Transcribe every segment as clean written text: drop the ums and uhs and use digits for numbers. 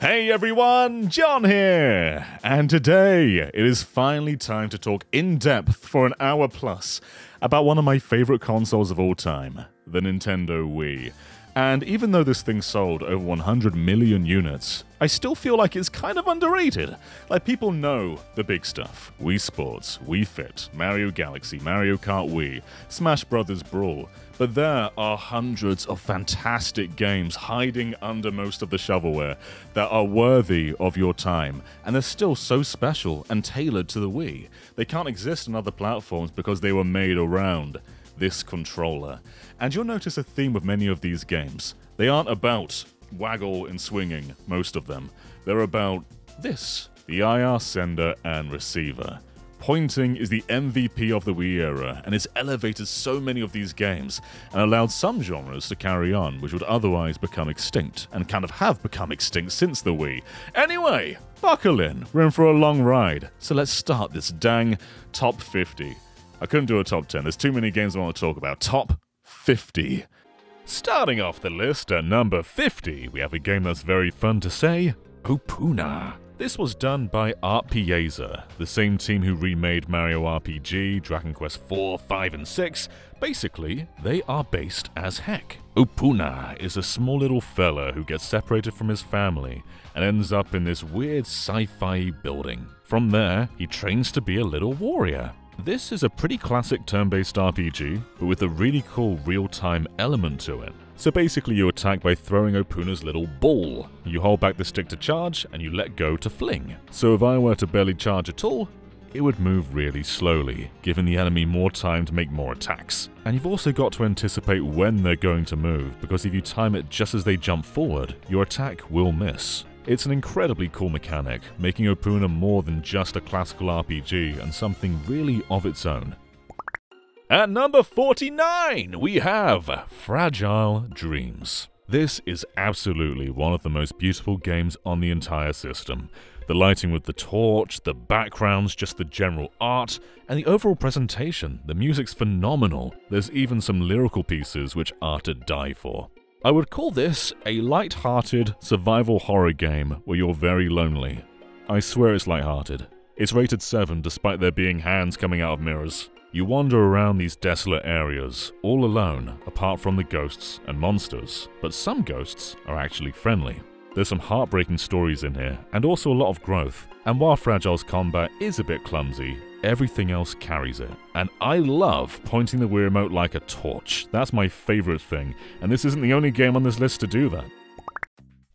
Hey everyone, John here! And today, it is finally time to talk in depth for an hour plus about one of my favorite consoles of all time, the Nintendo Wii. And even though this thing sold over 100 million units, I still feel like it's kind of underrated. Like, people know the big stuff. Wii Sports, Wii Fit, Mario Galaxy, Mario Kart Wii, Smash Bros. Brawl. But there are hundreds of fantastic games hiding under most of the shovelware that are worthy of your time, and they're still so special and tailored to the Wii. They can't exist on other platforms because they were made around this controller. And you'll notice a theme with many of these games. They aren't about waggle and swinging, most of them. They're about this, the IR sender and receiver. Pointing is the MVP of the Wii era, and it's elevated so many of these games and allowed some genres to carry on, which would otherwise become extinct, and kind of have become extinct since the Wii. Anyway, buckle in, we're in for a long ride, so let's start this dang top 50. I couldn't do a top 10, there's too many games I want to talk about. Top 50. Starting off the list at number 50, we have a game that's very fun to say, Opuna. This was done by Art Piazza, the same team who remade Mario RPG, Dragon Quest IV, 5, and 6. Basically, they are based as heck. Opuna is a small little fella who gets separated from his family and ends up in this weird sci-fi building. From there, he trains to be a little warrior. This is a pretty classic turn-based RPG, but with a really cool real-time element to it. So basically you attack by throwing Opuna's little ball. You hold back the stick to charge, and you let go to fling. So if I were to barely charge at all, it would move really slowly, giving the enemy more time to make more attacks. And you've also got to anticipate when they're going to move, because if you time it just as they jump forward, your attack will miss. It's an incredibly cool mechanic, making Opuna more than just a classical RPG and something really of its own. At number 49, we have Fragile Dreams. This is absolutely one of the most beautiful games on the entire system. The lighting with the torch, the backgrounds, just the general art, and the overall presentation. The music's phenomenal. There's even some lyrical pieces which are to die for. I would call this a light-hearted survival horror game where you're very lonely. I swear it's light-hearted. It's rated 7 despite there being hands coming out of mirrors. You wander around these desolate areas, all alone, apart from the ghosts and monsters. But some ghosts are actually friendly. There's some heartbreaking stories in here, and also a lot of growth. And while Fragile's combat is a bit clumsy, everything else carries it. And I love pointing the Wii remote like a torch. That's my favorite thing, and this isn't the only game on this list to do that.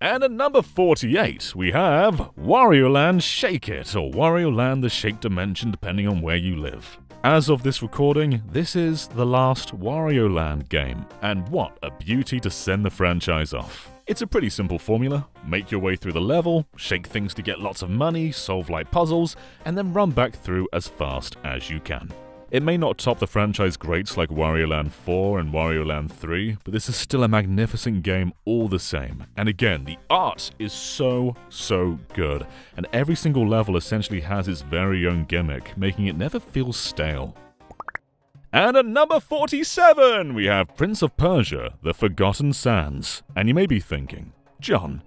And at number 48, we have Wario Land Shake It, or Wario Land the Shake Dimension, depending on where you live. As of this recording, this is the last Wario Land game, and what a beauty to send the franchise off. It's a pretty simple formula. Make your way through the level, shake things to get lots of money, solve light puzzles, and then run back through as fast as you can. It may not top the franchise greats like Wario Land 4 and Wario Land 3, but this is still a magnificent game all the same. And again, the art is so good, and every single level essentially has its very own gimmick, making it never feel stale. And at number 47, we have Prince of Persia, The Forgotten Sands. And you may be thinking, John,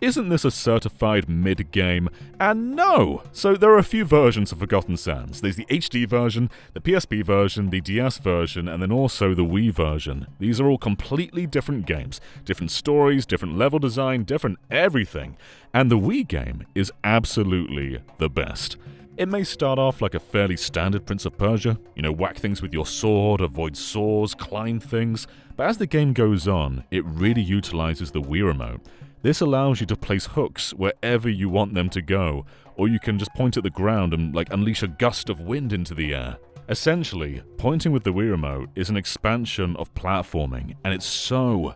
isn't this a certified mid-game? And no! So there are a few versions of Forgotten Sands. There's the HD version, the PSP version, the DS version, and then also the Wii version. These are all completely different games. Different stories, different level design, different everything. And the Wii game is absolutely the best. It may start off like a fairly standard Prince of Persia, whack things with your sword, avoid saws, climb things, but as the game goes on, it really utilizes the Wii remote. This allows you to place hooks wherever you want them to go, or you can just point at the ground and unleash a gust of wind into the air. Essentially, pointing with the Wii remote is an expansion of platforming, and it's so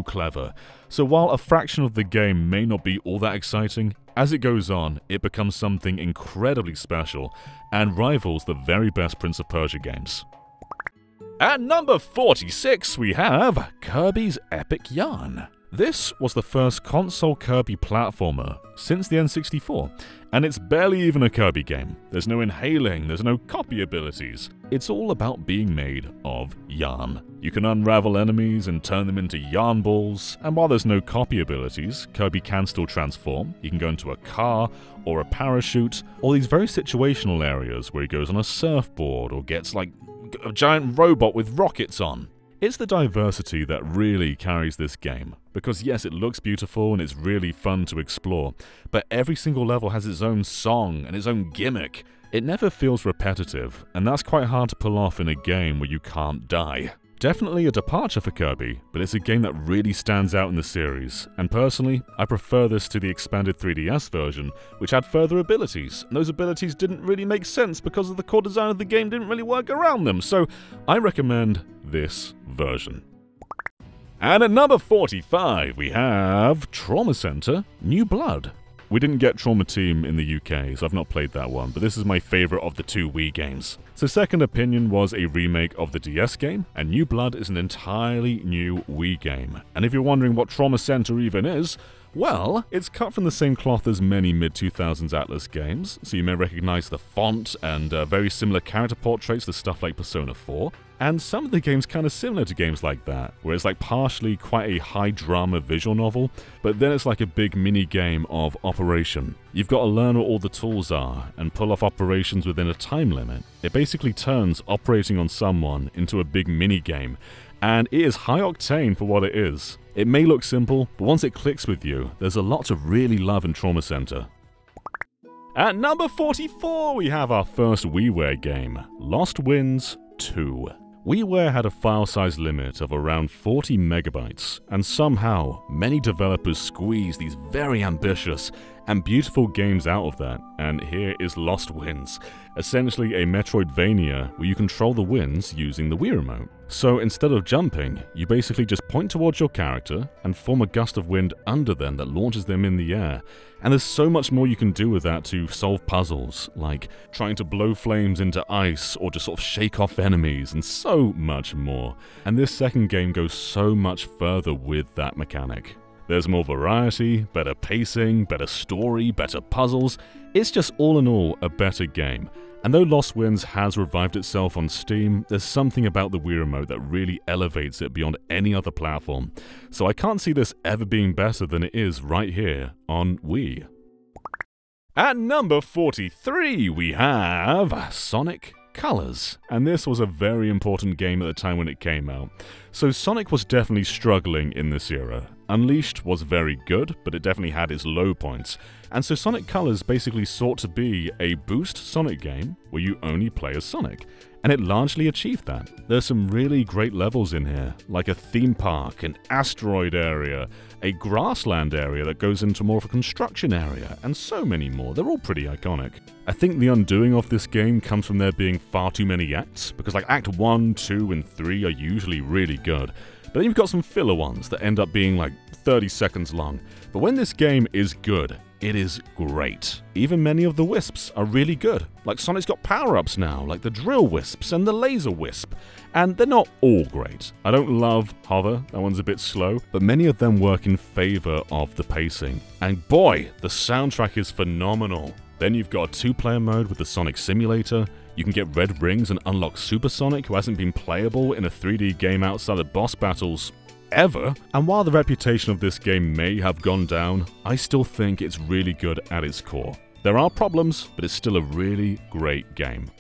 clever. So while a fraction of the game may not be all that exciting, as it goes on, it becomes something incredibly special, and rivals the very best Prince of Persia games. At number 46, we have Kirby's Epic Yarn. This was the first console Kirby platformer since the N64, and it's barely even a Kirby game. There's no inhaling, there's no copy abilities. It's all about being made of yarn. You can unravel enemies and turn them into yarn balls, and while there's no copy abilities, Kirby can still transform. You can go into a car or a parachute, or these very situational areas where he goes on a surfboard or gets like a giant robot with rockets on. It's the diversity that really carries this game, because yes, it looks beautiful and it's really fun to explore, but every single level has its own song and its own gimmick. It never feels repetitive, and that's quite hard to pull off in a game where you can't die. Definitely a departure for Kirby, but it's a game that really stands out in the series, and personally, I prefer this to the expanded 3DS version, which had further abilities, and those abilities didn't really make sense because of the core design of the game didn't really work around them, so I recommend this version. And at number 45, we have Trauma Center New Blood. We didn't get Trauma Team in the UK, so I've not played that one, but this is my favourite of the two Wii games. So Second Opinion was a remake of the DS game, and New Blood is an entirely new Wii game. And if you're wondering what Trauma Center even is, well, it's cut from the same cloth as many mid-2000s Atlas games, so you may recognize the font and very similar character portraits to stuff like Persona 4. And some of the games kind of similar to games like that, where it's like partially quite a high-drama visual novel, but then it's like a big mini-game of operation. You've got to learn what all the tools are, and pull off operations within a time limit. It basically turns operating on someone into a big mini-game, and it is high-octane for what it is. It may look simple, but once it clicks with you, there's a lot to really love in Trauma Center. At number 44, we have our first WiiWare game, Lost Winds 2. WiiWare had a file size limit of around 40 megabytes, and somehow many developers squeezed these very ambitious and beautiful games out of that, and here is Lost Winds, essentially a Metroidvania where you control the winds using the Wii remote. So instead of jumping, you basically just point towards your character and form a gust of wind under them that launches them in the air. And there's so much more you can do with that to solve puzzles, like trying to blow flames into ice or just sort of shake off enemies, and so much more. And this second game goes so much further with that mechanic. There's more variety, better pacing, better story, better puzzles. It's just all in all a better game. And though Lost Winds has revived itself on Steam, there's something about the Wii remote that really elevates it beyond any other platform. So I can't see this ever being better than it is right here on Wii. At number 43, we have Sonic Colors, and this was a very important game at the time when it came out. So Sonic was definitely struggling in this era. Unleashed was very good, but it definitely had its low points, and so Sonic Colors basically sought to be a boost Sonic game where you only play as Sonic, and it largely achieved that. There's some really great levels in here, like a theme park, an asteroid area, a grassland area that goes into more of a construction area, and so many more. They're all pretty iconic. I think the undoing of this game comes from there being far too many acts, because like Act 1, 2, and 3 are usually really good, but then you've got some filler ones that end up being like 30 seconds long. But when this game is good, it is great. Even many of the wisps are really good. Like Sonic's got power-ups now, like the drill wisps and the laser wisp. And they're not all great. I don't love Hover, that one's a bit slow, but many of them work in favor of the pacing. And boy, the soundtrack is phenomenal. Then you've got a two-player mode with the Sonic Simulator. You can get red rings and unlock Super Sonic, who hasn't been playable in a 3D game outside of boss battles ever. And while the reputation of this game may have gone down, I still think it's really good at its core. There are problems, but it's still a really great game.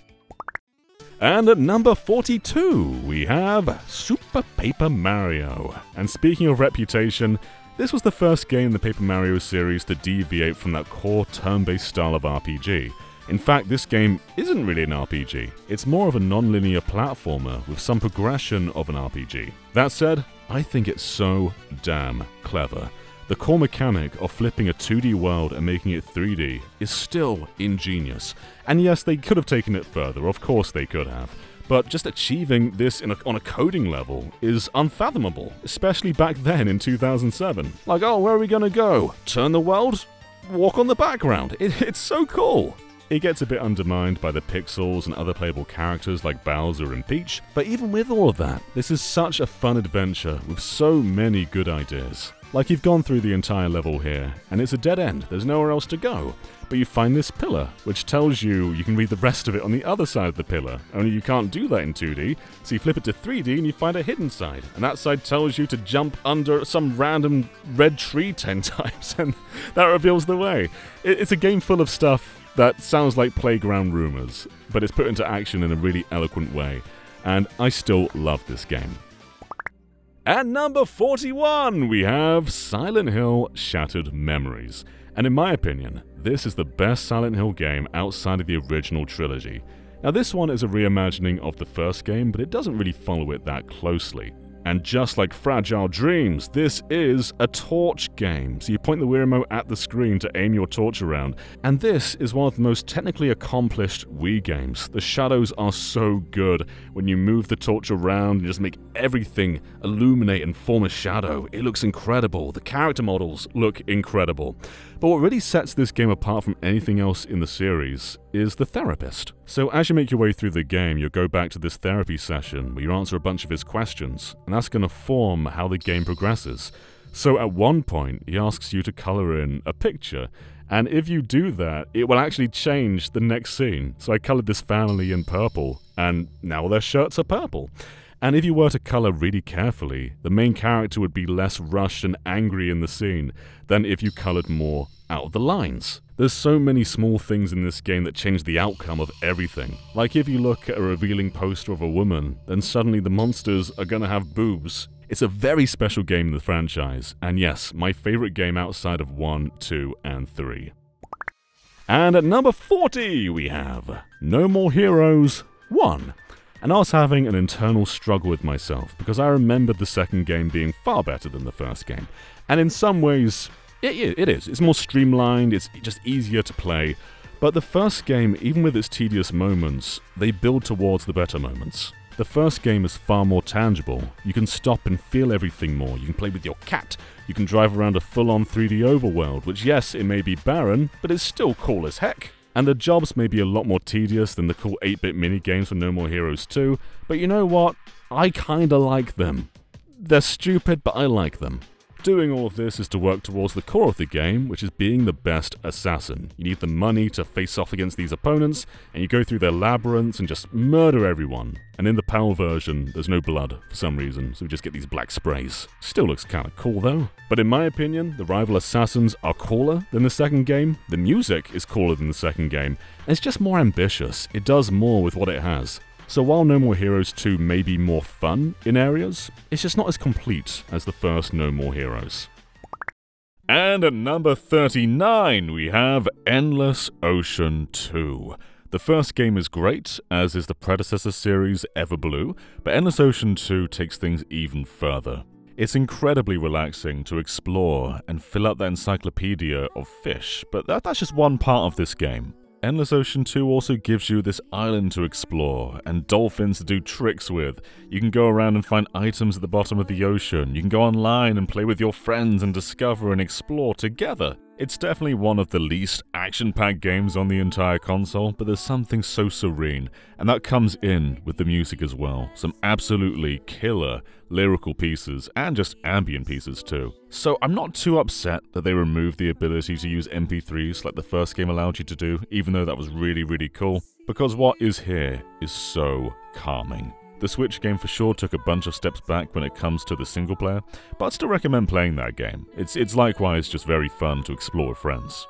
And at number 42, we have Super Paper Mario. And speaking of reputation, this was the first game in the Paper Mario series to deviate from that core turn-based style of RPG. In fact, this game isn't really an RPG. It's more of a non-linear platformer with some progression of an RPG. That said, I think it's so damn clever. The core mechanic of flipping a 2D world and making it 3D is still ingenious. And yes, they could have taken it further, of course they could have. But just achieving this on a coding level is unfathomable, especially back then in 2007. Like, oh, where are we gonna go? Turn the world? Walk on the background. It's so cool. It gets a bit undermined by the pixels and other playable characters like Bowser and Peach, but even with all of that, this is such a fun adventure with so many good ideas. Like you've gone through the entire level here, and it's a dead end, there's nowhere else to go. But you find this pillar, which tells you you can read the rest of it on the other side of the pillar, only you can't do that in 2D, so you flip it to 3D and you find a hidden side, and that side tells you to jump under some random red tree 10 times, and that reveals the way. It's a game full of stuff that sounds like playground rumors, but it's put into action in a really eloquent way, and I still love this game. At number 41, we have Silent Hill Shattered Memories. And in my opinion, this is the best Silent Hill game outside of the original trilogy. Now this one is a reimagining of the first game, but it doesn't really follow it that closely. And just like Fragile Dreams, this is a torch game. So you point the Wii remote at the screen to aim your torch around. And this is one of the most technically accomplished Wii games. The shadows are so good. When you move the torch around and just make everything illuminate and form a shadow, it looks incredible. The character models look incredible. But what really sets this game apart from anything else in the series is the therapist. So as you make your way through the game, you'll go back to this therapy session where you answer a bunch of his questions, and that's going to form how the game progresses. So at one point, he asks you to color in a picture, and if you do that, it will actually change the next scene. So I colored this family in purple, and now their shirts are purple. And if you were to color really carefully, the main character would be less rushed and angry in the scene than if you colored more out of the lines. There's so many small things in this game that change the outcome of everything. Like if you look at a revealing poster of a woman, then suddenly the monsters are gonna have boobs. It's a very special game in the franchise, and yes, my favorite game outside of 1, 2, and 3. And at number 40, we have No More Heroes 1. And I was having an internal struggle with myself, because I remembered the second game being far better than the first game. And in some ways, it is. It's more streamlined, it's just easier to play. But the first game, even with its tedious moments, they build towards the better moments. The first game is far more tangible. You can stop and feel everything more. You can play with your cat. You can drive around a full-on 3D overworld, which yes, it may be barren, but it's still cool as heck. And the jobs may be a lot more tedious than the cool 8-bit minigames for No More Heroes 2, but you know what? I kinda like them. They're stupid, but I like them. Doing all of this is to work towards the core of the game, which is being the best assassin. You need the money to face off against these opponents, and you go through their labyrinths and just murder everyone. And in the PAL version, there's no blood for some reason, so we just get these black sprays. Still looks kinda cool though. But in my opinion, the rival assassins are cooler than the second game, the music is cooler than the second game, and it's just more ambitious. It does more with what it has. So while No More Heroes 2 may be more fun in areas, it's just not as complete as the first No More Heroes. And at number 39, we have Endless Ocean 2. The first game is great, as is the predecessor series Everblue, but Endless Ocean 2 takes things even further. It's incredibly relaxing to explore and fill up that encyclopedia of fish, but that's just one part of this game. Endless Ocean 2 also gives you this island to explore, and dolphins to do tricks with. You can go around and find items at the bottom of the ocean. You can go online and play with your friends and discover and explore together. It's definitely one of the least action-packed games on the entire console, but there's something so serene, and that comes in with the music as well. Some absolutely killer lyrical pieces, and just ambient pieces too. So I'm not too upset that they removed the ability to use MP3s like the first game allowed you to do, even though that was really, really cool, because what is here is so calming. The Switch game for sure took a bunch of steps back when it comes to the single player, but I'd still recommend playing that game. It's likewise just very fun to explore with friends.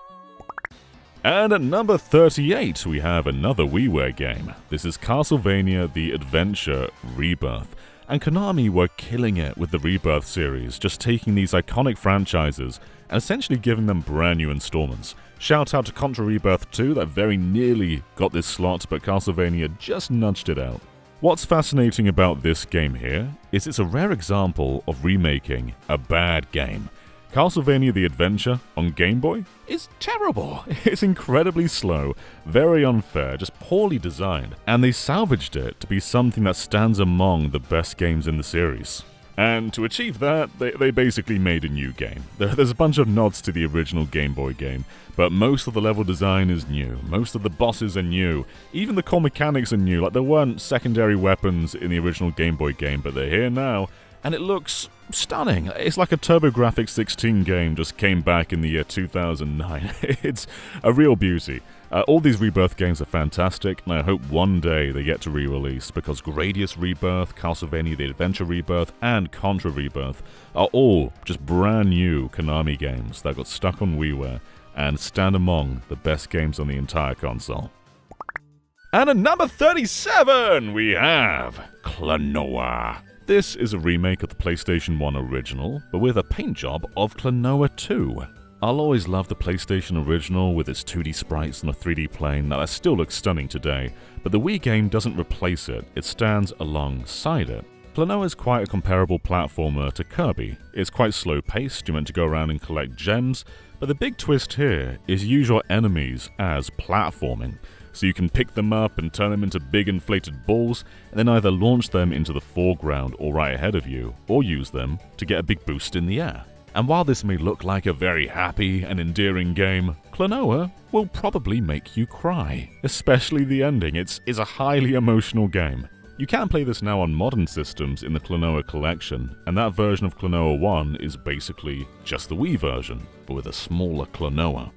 And at number 38, we have another WiiWare game. This is Castlevania The Adventure Rebirth. And Konami were killing it with the Rebirth series, just taking these iconic franchises and essentially giving them brand new installments. Shout out to Contra Rebirth 2 that very nearly got this slot, but Castlevania just nudged it out. What's fascinating about this game here is it's a rare example of remaking a bad game. Castlevania The Adventure on Game Boy is terrible. It's incredibly slow, very unfair, just poorly designed, and they salvaged it to be something that stands among the best games in the series. And to achieve that, they basically made a new game. There's a bunch of nods to the original Game Boy game, but most of the level design is new, most of the bosses are new, even the core mechanics are new, like there weren't secondary weapons in the original Game Boy game, but they're here now, and it looks stunning. It's like a TurboGrafx 16 game just came back in the year 2009. It's a real beauty. All these Rebirth games are fantastic, and I hope one day they get to re-release, because Gradius Rebirth, Castlevania The Adventure Rebirth, and Contra Rebirth are all just brand new Konami games that got stuck on WiiWare and stand among the best games on the entire console. And at number 37, we have Cloa. This is a remake of the PlayStation 1 original, but with a paint job of Cloa 2. I'll always love the PlayStation original with its 2D sprites on a 3D plane that still looks stunning today, but the Wii game doesn't replace it, it stands alongside it. Cloa is quite a comparable platformer to Kirby. It's quite slow-paced, you're meant to go around and collect gems, but the big twist here is use your enemies as platforming. So you can pick them up and turn them into big inflated balls, and then either launch them into the foreground or right ahead of you, or use them to get a big boost in the air. And while this may look like a very happy and endearing game, Cloa will probably make you cry. Especially the ending, it's a highly emotional game. You can play this now on modern systems in the Cloa collection, and that version of Cloa 1 is basically just the Wii version, but with a smaller Cloa.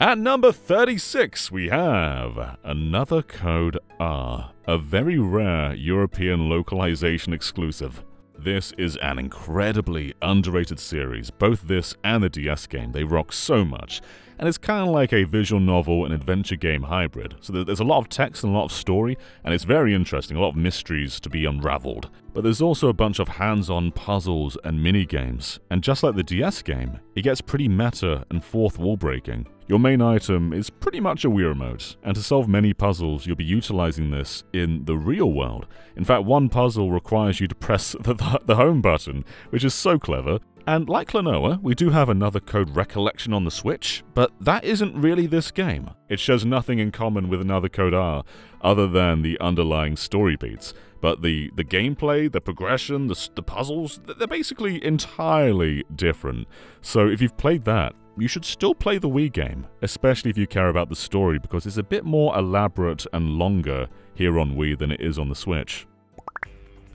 At number 36, we have another Code R, a very rare European localization exclusive. This is an incredibly underrated series. Both this and the DS game, they rock so much. And it's kind of like a visual novel and adventure game hybrid. So there's a lot of text and a lot of story, and it's very interesting, a lot of mysteries to be unraveled. But there's also a bunch of hands-on puzzles and mini-games. And just like the DS game, it gets pretty meta and fourth wall breaking. Your main item is pretty much a Wii remote, and to solve many puzzles, you'll be utilizing this in the real world. In fact, one puzzle requires you to press the home button, which is so clever. And like Cloa, we do have another Code Recollection on the Switch, but that isn't really this game. It shares nothing in common with another Code R, other than the underlying story beats. But the gameplay, the progression, the puzzles, they're basically entirely different. So if you've played that, you should still play the Wii game, especially if you care about the story, because it's a bit more elaborate and longer here on Wii than it is on the Switch.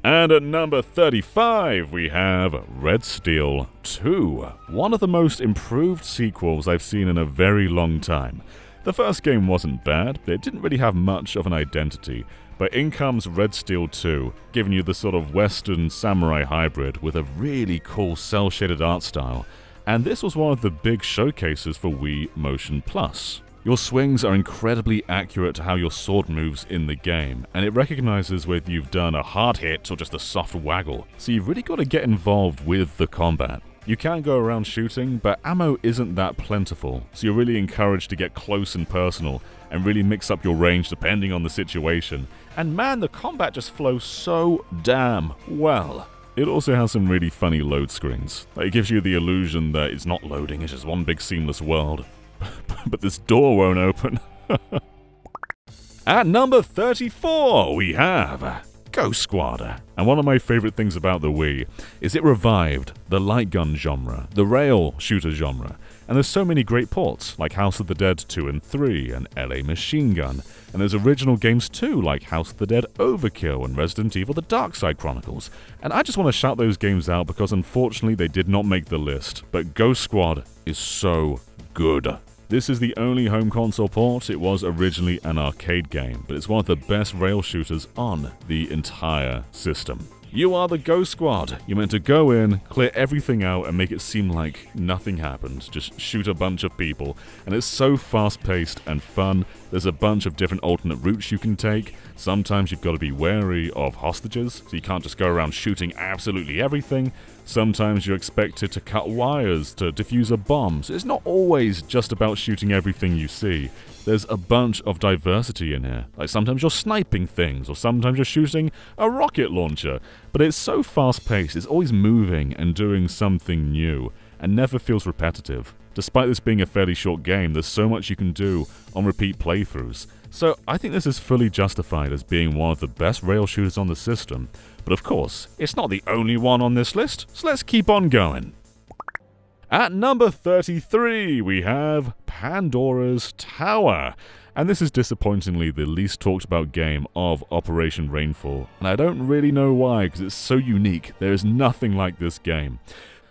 And at number 35, we have Red Steel 2, one of the most improved sequels I've seen in a very long time. The first game wasn't bad, but it didn't really have much of an identity, but in comes Red Steel 2, giving you the sort of Western samurai hybrid with a really cool cel-shaded art style. And this was one of the big showcases for Wii Motion Plus. Your swings are incredibly accurate to how your sword moves in the game, and it recognizes whether you've done a hard hit or just a soft waggle, so you've really got to get involved with the combat. You can go around shooting, but ammo isn't that plentiful, so you're really encouraged to get close and personal, and really mix up your range depending on the situation. And man, the combat just flows so damn well. It also has some really funny load screens. It gives you the illusion that it's not loading, it's just one big seamless world. But this door won't open. At number 34, we have Ghost Squad. And one of my favorite things about the Wii is it revived the light gun genre, the rail shooter genre. And there's so many great ports, like House of the Dead 2 and 3, and LA Machine Gun. And there's original games too, like House of the Dead Overkill and Resident Evil The Dark Side Chronicles. And I just want to shout those games out because unfortunately they did not make the list. But Ghost Squad is so good. This is the only home console port. It was originally an arcade game, but it's one of the best rail shooters on the entire system. You are the Ghost Squad. You're meant to go in, clear everything out, and make it seem like nothing happened. Just shoot a bunch of people. And it's so fast-paced and fun. There's a bunch of different alternate routes you can take. Sometimes you've got to be wary of hostages, so you can't just go around shooting absolutely everything. Sometimes you're expected to cut wires to defuse a bomb. So it's not always just about shooting everything you see. There's a bunch of diversity in here. Like sometimes you're sniping things, or sometimes you're shooting a rocket launcher. But it's so fast-paced, it's always moving and doing something new, and never feels repetitive. Despite this being a fairly short game, there's so much you can do on repeat playthroughs. So I think this is fully justified as being one of the best rail shooters on the system. But of course, it's not the only one on this list, so let's keep on going. At number 33, we have Pandora's Tower. And this is disappointingly the least talked about game of Operation Rainfall, and I don't really know why, because it's so unique. There is nothing like this game.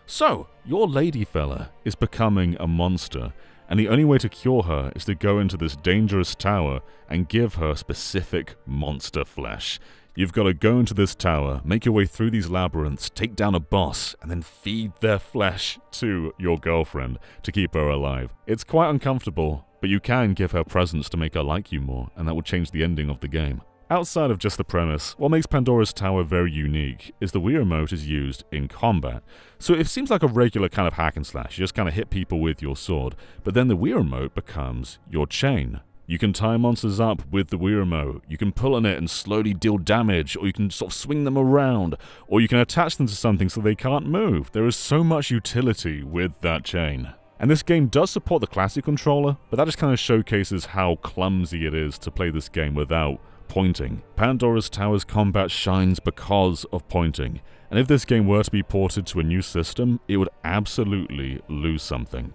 So, your lady fella is becoming a monster, and the only way to cure her is to go into this dangerous tower and give her specific monster flesh. You've got to go into this tower, make your way through these labyrinths, take down a boss, and then feed their flesh to your girlfriend to keep her alive. It's quite uncomfortable, but you can give her presents to make her like you more, and that will change the ending of the game. Outside of just the premise, what makes Pandora's Tower very unique is the Wii Remote is used in combat. So it seems like a regular kind of hack and slash, you just kind of hit people with your sword, but then the Wii Remote becomes your chain. You can tie monsters up with the Wii Remote, you can pull on it and slowly deal damage, or you can sort of swing them around, or you can attach them to something so they can't move. There is so much utility with that chain. And this game does support the classic controller, but that just kind of showcases how clumsy it is to play this game without pointing. Pandora's Tower's combat shines because of pointing, and if this game were to be ported to a new system, it would absolutely lose something.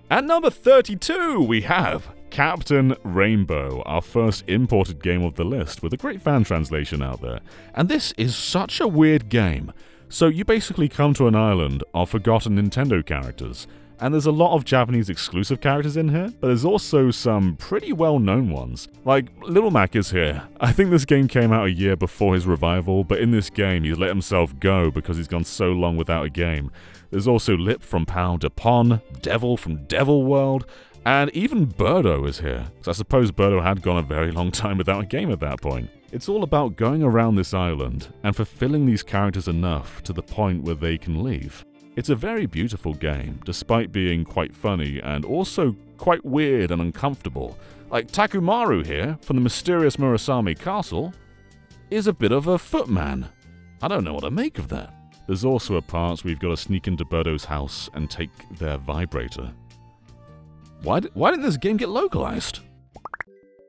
At number 32, we have Captain Rainbow, our first imported game of the list, with a great fan translation out there. And this is such a weird game. So you basically come to an island of forgotten Nintendo characters, and there's a lot of Japanese exclusive characters in here, but there's also some pretty well-known ones. Like, Little Mac is here. I think this game came out a year before his revival, but in this game he's let himself go because he's gone so long without a game. There's also Lip from Pal de Pon, Devil from Devil World, and even Birdo is here. So I suppose Birdo had gone a very long time without a game at that point. It's all about going around this island and fulfilling these characters enough to the point where they can leave. It's a very beautiful game, despite being quite funny and also quite weird and uncomfortable. Like Takumaru here, from the mysterious Murasame castle, is a bit of a footman. I don't know what to make of that. There's also a part where you've got to sneak into Birdo's house and take their vibrator. Why didn't this game get localized?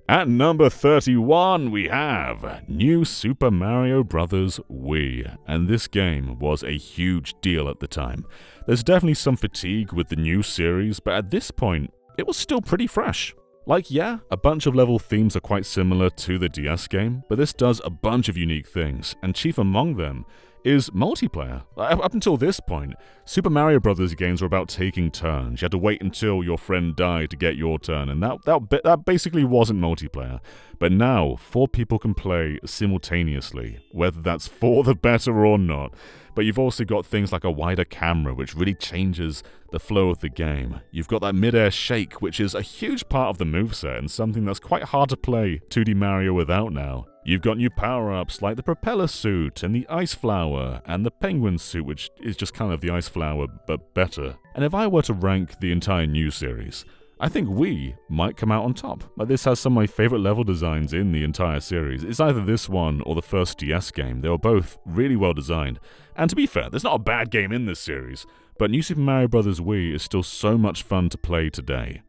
At number 31, we have New Super Mario Bros. Wii, and this game was a huge deal at the time. There's definitely some fatigue with the new series, but at this point, it was still pretty fresh. Like, yeah, a bunch of level themes are quite similar to the DS game, but this does a bunch of unique things, and chief among them is multiplayer. Up until this point, Super Mario Bros. Games were about taking turns. You had to wait until your friend died to get your turn, and that basically wasn't multiplayer. But now, 4 people can play simultaneously, whether that's for the better or not. But you've also got things like a wider camera, which really changes the flow of the game. You've got that mid-air shake, which is a huge part of the moveset, and something that's quite hard to play 2D Mario without now. You've got new power-ups like the propeller suit, and the ice flower, and the penguin suit, which is just kind of the ice flower, but better. And if I were to rank the entire new series, I think Wii might come out on top. Like, this has some of my favorite level designs in the entire series. It's either this one or the first DS game. They were both really well designed. And to be fair, there's not a bad game in this series, but New Super Mario Bros. Wii is still so much fun to play today.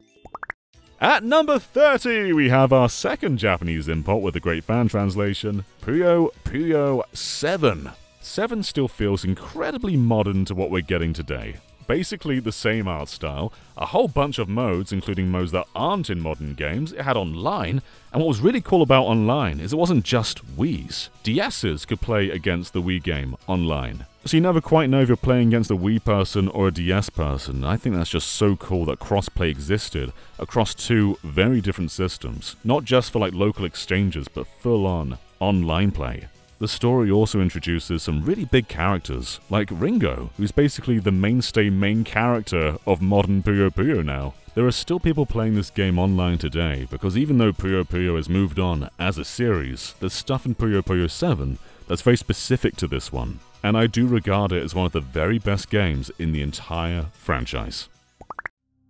At number 30, we have our second Japanese import with a great fan translation, Puyo Puyo 7. 7 still feels incredibly modern to what we're getting today. Basically the same art style, a whole bunch of modes, including modes that aren't in modern games. It had online, and what was really cool about online is it wasn't just Wii's. DS's could play against the Wii game online. So you never quite know if you're playing against a Wii person or a DS person. I think that's just so cool that crossplay existed across 2 very different systems. Not just for like local exchanges, but full-on online play. The story also introduces some really big characters, like Ringo, who's basically the mainstay main character of modern Puyo Puyo now. There are still people playing this game online today, because even though Puyo Puyo has moved on as a series, there's stuff in Puyo Puyo 7 that's very specific to this one, and I do regard it as one of the very best games in the entire franchise.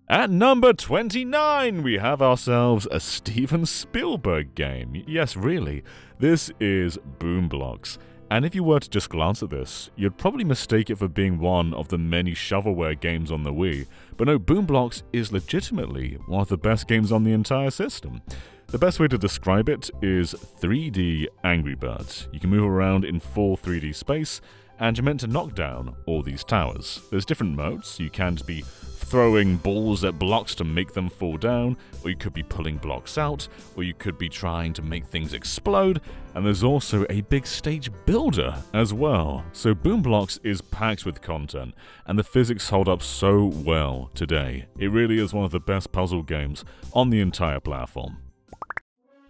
At number 29, we have ourselves a Steven Spielberg game. Yes, really. This is Boom Blocks. And if you were to just glance at this, you'd probably mistake it for being one of the many shovelware games on the Wii. But no, Boom Blocks is legitimately one of the best games on the entire system. The best way to describe it is 3D Angry Birds. You can move around in full 3D space, and you're meant to knock down all these towers. There's different modes. You can be throwing balls at blocks to make them fall down, or you could be pulling blocks out, or you could be trying to make things explode, and there's also a big stage builder as well. So Boom Blox is packed with content, and the physics hold up so well today. It really is one of the best puzzle games on the entire platform.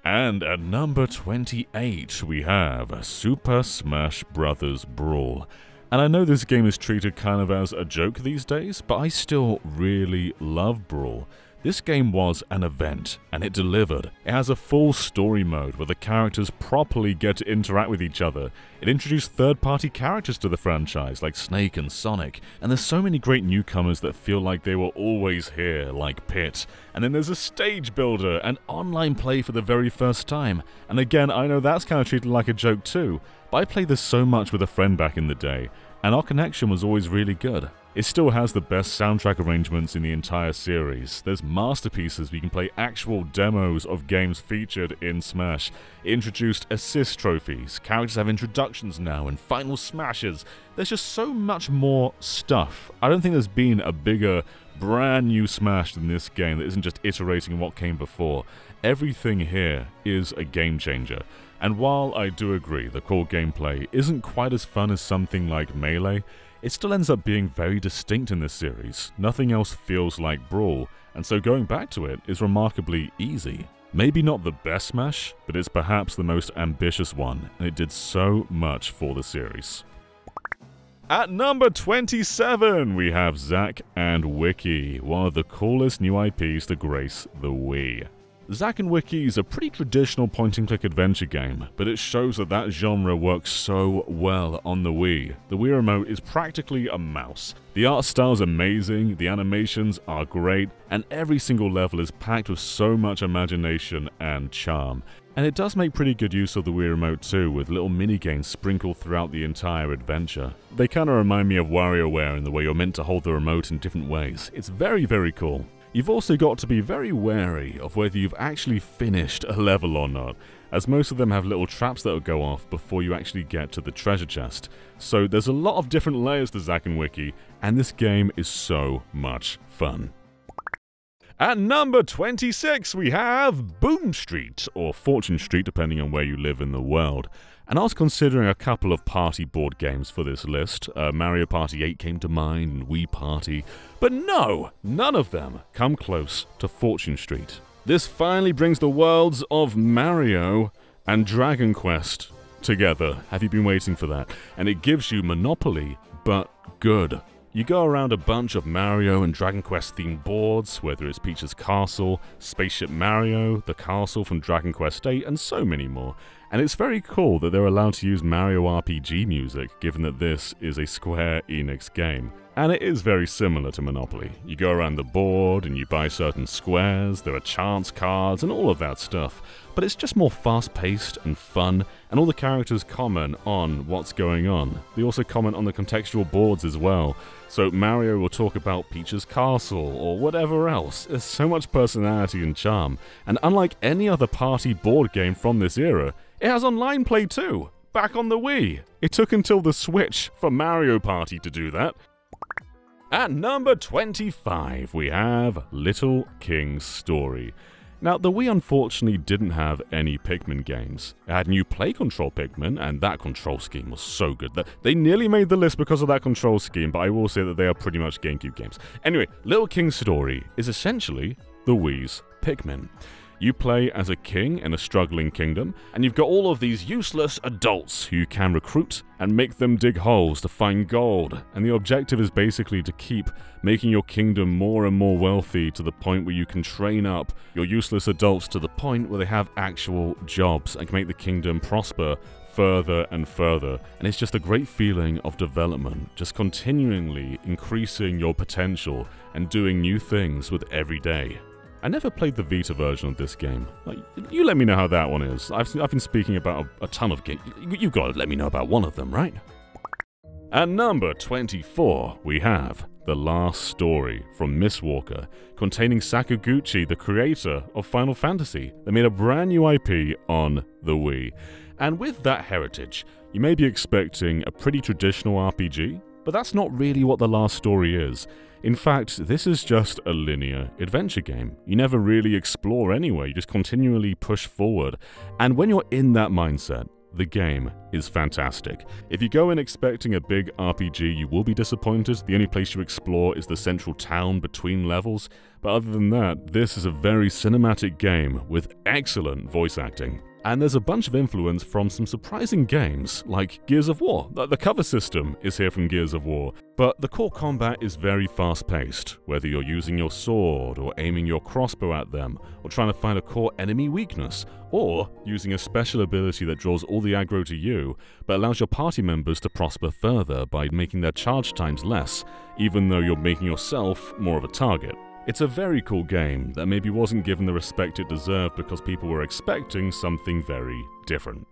And at number 28, we have Super Smash Bros. Brawl. And I know this game is treated kind of as a joke these days, but I still really love Brawl. This game was an event, and it delivered. It has a full story mode where the characters properly get to interact with each other. It introduced third-party characters to the franchise, like Snake and Sonic, and there's so many great newcomers that feel like they were always here, like Pit. And then there's a stage builder and online play for the very first time. And again, I know that's kind of treated like a joke too, but I played this so much with a friend back in the day, and our connection was always really good. It still has the best soundtrack arrangements in the entire series. There's masterpieces where you can play actual demos of games featured in Smash. It introduced assist trophies, characters have introductions now, and final smashes. There's just so much more stuff. I don't think there's been a bigger, brand new Smash than this game that isn't just iterating what came before. Everything here is a game changer. And while I do agree the core gameplay isn't quite as fun as something like Melee, it still ends up being very distinct in this series. Nothing else feels like Brawl, and so going back to it is remarkably easy. Maybe not the best Smash, but it's perhaps the most ambitious one, and it did so much for the series. At number 27, we have Zack and Wiki, one of the coolest new IPs to grace the Wii. Zack and Wiki is a pretty traditional point-and-click adventure game, but it shows that that genre works so well on the Wii. The Wii Remote is practically a mouse. The art style is amazing, the animations are great, and every single level is packed with so much imagination and charm. And it does make pretty good use of the Wii Remote too, with little mini-games sprinkled throughout the entire adventure. They kinda remind me of WarioWare in the way you're meant to hold the remote in different ways. It's very, very cool. You've also got to be very wary of whether you've actually finished a level or not, as most of them have little traps that will go off before you actually get to the treasure chest. So there's a lot of different layers to Zack and Wiki, and this game is so much fun. At number 26, we have Boom Street, or Fortune Street depending on where you live in the world. And I was considering a couple of party board games for this list. Mario Party 8 came to mind, and Wii Party. But no, none of them come close to Fortune Street. This finally brings the worlds of Mario and Dragon Quest together. Have you been waiting for that? And it gives you Monopoly, but good. You go around a bunch of Mario and Dragon Quest themed boards, whether it's Peach's Castle, Spaceship Mario, the castle from Dragon Quest VIII, and so many more. And it's very cool that they're allowed to use Mario RPG music, given that this is a Square Enix game. And it is very similar to Monopoly. You go around the board and you buy certain squares, there are chance cards and all of that stuff. But it's just more fast-paced and fun, and all the characters comment on what's going on. They also comment on the contextual boards as well. So Mario will talk about Peach's Castle or whatever else. There's so much personality and charm. And unlike any other party board game from this era, it has online play too, back on the Wii. It took until the Switch for Mario Party to do that. At number 25, we have Lil King Story. Now, the Wii unfortunately didn't have any Pikmin games. It had new Play Control Pikmin, and that control scheme was so good that they nearly made the list because of that control scheme, but I will say that they are pretty much GameCube games. Anyway, Lil King Story is essentially the Wii's Pikmin. You play as a king in a struggling kingdom, and you've got all of these useless adults who you can recruit and make them dig holes to find gold. And the objective is basically to keep making your kingdom more and more wealthy to the point where you can train up your useless adults to the point where they have actual jobs and can make the kingdom prosper further and further. And it's just a great feeling of development, just continually increasing your potential and doing new things with every day. I never played the Vita version of this game. Like, you let me know how that one is. I've been speaking about a ton of games. You've got to let me know about one of them, right? At number 24, we have The Last Story from Mistwalker, containing Sakaguchi, the creator of Final Fantasy. They made a brand new IP on the Wii. And with that heritage, you may be expecting a pretty traditional RPG, But that's not really what the last story is. In fact, this is just a linear adventure game. You never really explore anyway, you just continually push forward. And when you're in that mindset, the game is fantastic. If you go in expecting a big RPG, you will be disappointed. The only place you explore is the central town between levels. But other than that, this is a very cinematic game with excellent voice acting. And there's a bunch of influence from some surprising games, like Gears of War. The cover system is here from Gears of War, but the core combat is very fast-paced, whether you're using your sword, or aiming your crossbow at them, or trying to find a core enemy weakness, or using a special ability that draws all the aggro to you, but allows your party members to prosper further by making their charge times less, even though you're making yourself more of a target. It's a very cool game that maybe wasn't given the respect it deserved because people were expecting something very different.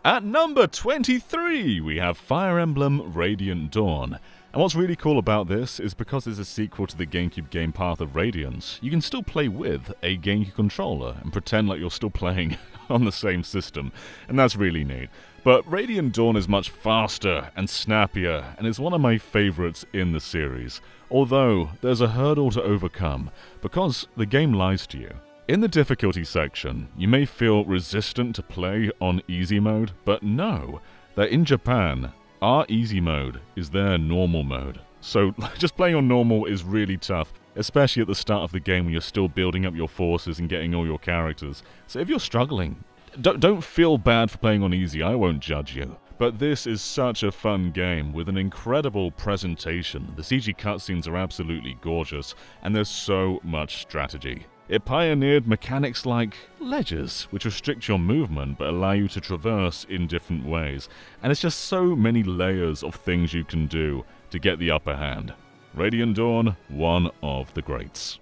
At number 23, we have Fire Emblem Radiant Dawn. And what's really cool about this is because it's a sequel to the GameCube game Path of Radiance, you can still play with a GameCube controller and pretend like you're still playing on the same system, and that's really neat. But Radiant Dawn is much faster and snappier, and is one of my favourites in the series, although there's a hurdle to overcome, because the game lies to you. In the difficulty section, you may feel resistant to play on easy mode, but know that in Japan, our easy mode is their normal mode. So just playing on normal is really tough, especially at the start of the game when you're still building up your forces and getting all your characters. So if you're struggling, don't feel bad for playing on easy, I won't judge you. But this is such a fun game with an incredible presentation. The CG cutscenes are absolutely gorgeous, and there's so much strategy. It pioneered mechanics like ledges, which restrict your movement but allow you to traverse in different ways. And it's just so many layers of things you can do to get the upper hand. Radiant Dawn, one of the greats.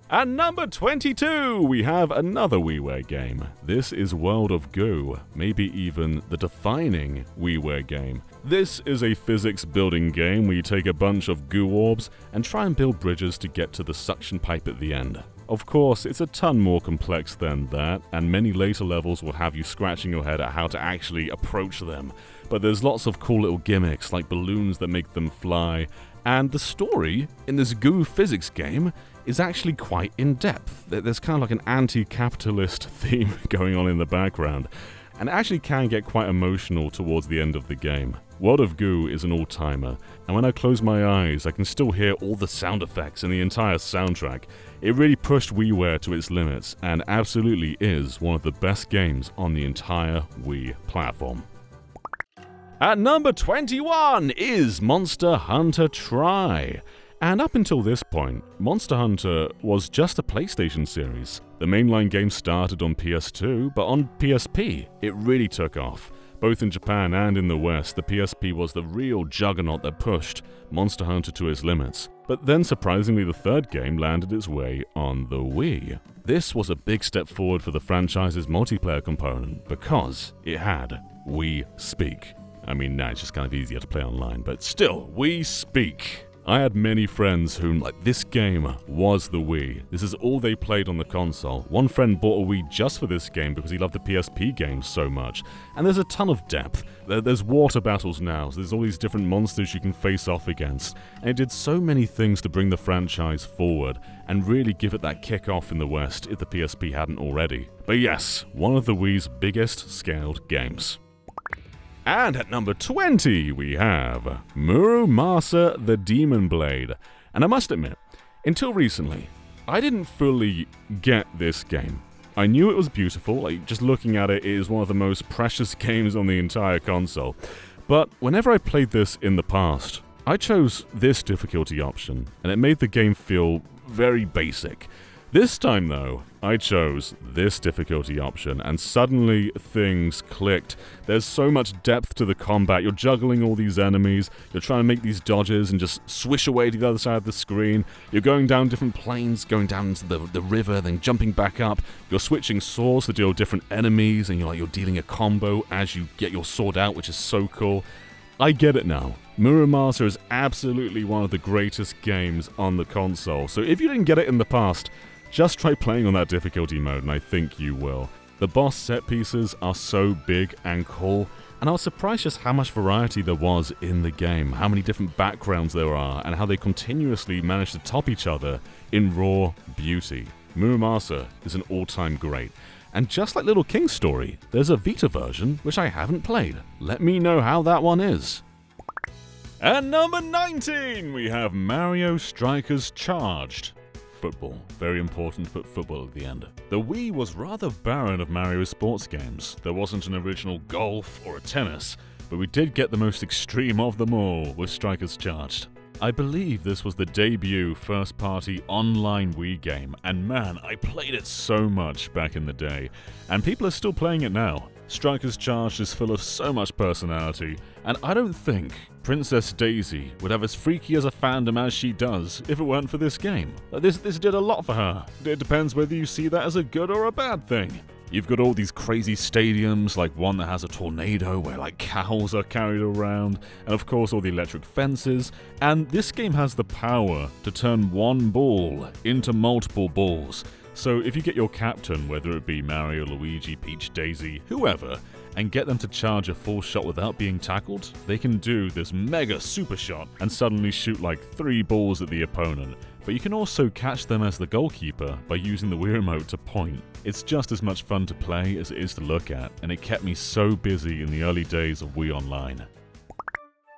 At number 22, we have another WiiWare game. This is World of Goo, maybe even the defining WiiWare game. This is a physics building game where you take a bunch of goo orbs and try and build bridges to get to the suction pipe at the end. Of course, it's a ton more complex than that, and many later levels will have you scratching your head at how to actually approach them. But there's lots of cool little gimmicks like balloons that make them fly, and the story in this goo physics game is actually quite in-depth. There's kind of like an anti-capitalist theme going on in the background, and it actually can get quite emotional towards the end of the game. World of Goo is an all-timer, and when I close my eyes, I can still hear all the sound effects and the entire soundtrack. It really pushed WiiWare to its limits, and absolutely is one of the best games on the entire Wii platform. At number 21 is Monster Hunter Tri. And up until this point, Monster Hunter was just a PlayStation series. The mainline game started on PS2, but on PSP, it really took off. Both in Japan and in the West, the PSP was the real juggernaut that pushed Monster Hunter to its limits. But then surprisingly, the third game landed its way on the Wii. This was a big step forward for the franchise's multiplayer component because it had Wii Speak. I mean, now it's just kind of easier to play online, but still, Wii Speak. I had many friends whom, this game was the Wii. This is all they played on the console. One friend bought a Wii just for this game because he loved the PSP games so much. And there's a ton of depth. There's water battles now, so there's all these different monsters you can face off against. And it did so many things to bring the franchise forward and really give it that kick-off in the West if the PSP hadn't already. But yes, one of the Wii's biggest scaled games. And at number 20, we have Murasa the Demon Blade. And I must admit, until recently, I didn't fully get this game. I knew it was beautiful, just looking at it, it is one of the most precious games on the entire console. But whenever I played this in the past, I chose this difficulty option, and it made the game feel very basic. This time though, I chose this difficulty option, and suddenly things clicked. There's so much depth to the combat. You're juggling all these enemies, you're trying to make these dodges and just swish away to the other side of the screen. You're going down different planes, going down into the river, then jumping back up. You're switching swords to deal with different enemies, and you're dealing a combo as you get your sword out, which is so cool. I get it now. Murasa is absolutely one of the greatest games on the console, so if you didn't get it in the past, just try playing on that difficulty mode, and I think you will. The boss set pieces are so big and cool, And I was surprised just how much variety there was in the game, how many different backgrounds there are, and how they continuously manage to top each other in raw beauty. Murasa is an all-time great. And just like Lil King Story, there's a Vita version which I haven't played. Let me know how that one is. At number 19, we have Mario Strikers Charged. Football. Very important, but football at the end. The Wii was rather barren of Mario sports games. There wasn't an original golf or a tennis, but we did get the most extreme of them all with Strikers Charged. I believe this was the debut first-party online Wii game, and man, I played it so much back in the day, and people are still playing it now. Strikers Charged is full of so much personality, and I don't think Princess Daisy would have as freaky as a fandom as she does if it weren't for this game. This did a lot for her. It depends whether you see that as a good or a bad thing. You've got all these crazy stadiums, like one that has a tornado where like cows are carried around, and of course all the electric fences, and this game has the power to turn one ball into multiple balls. So if you get your captain, whether it be Mario, Luigi, Peach, Daisy, whoever, and get them to charge a full shot without being tackled, they can do this mega super shot and suddenly shoot like 3 balls at the opponent. But you can also catch them as the goalkeeper by using the Wii Remote to point. It's just as much fun to play as it is to look at, and it kept me so busy in the early days of Wii Online.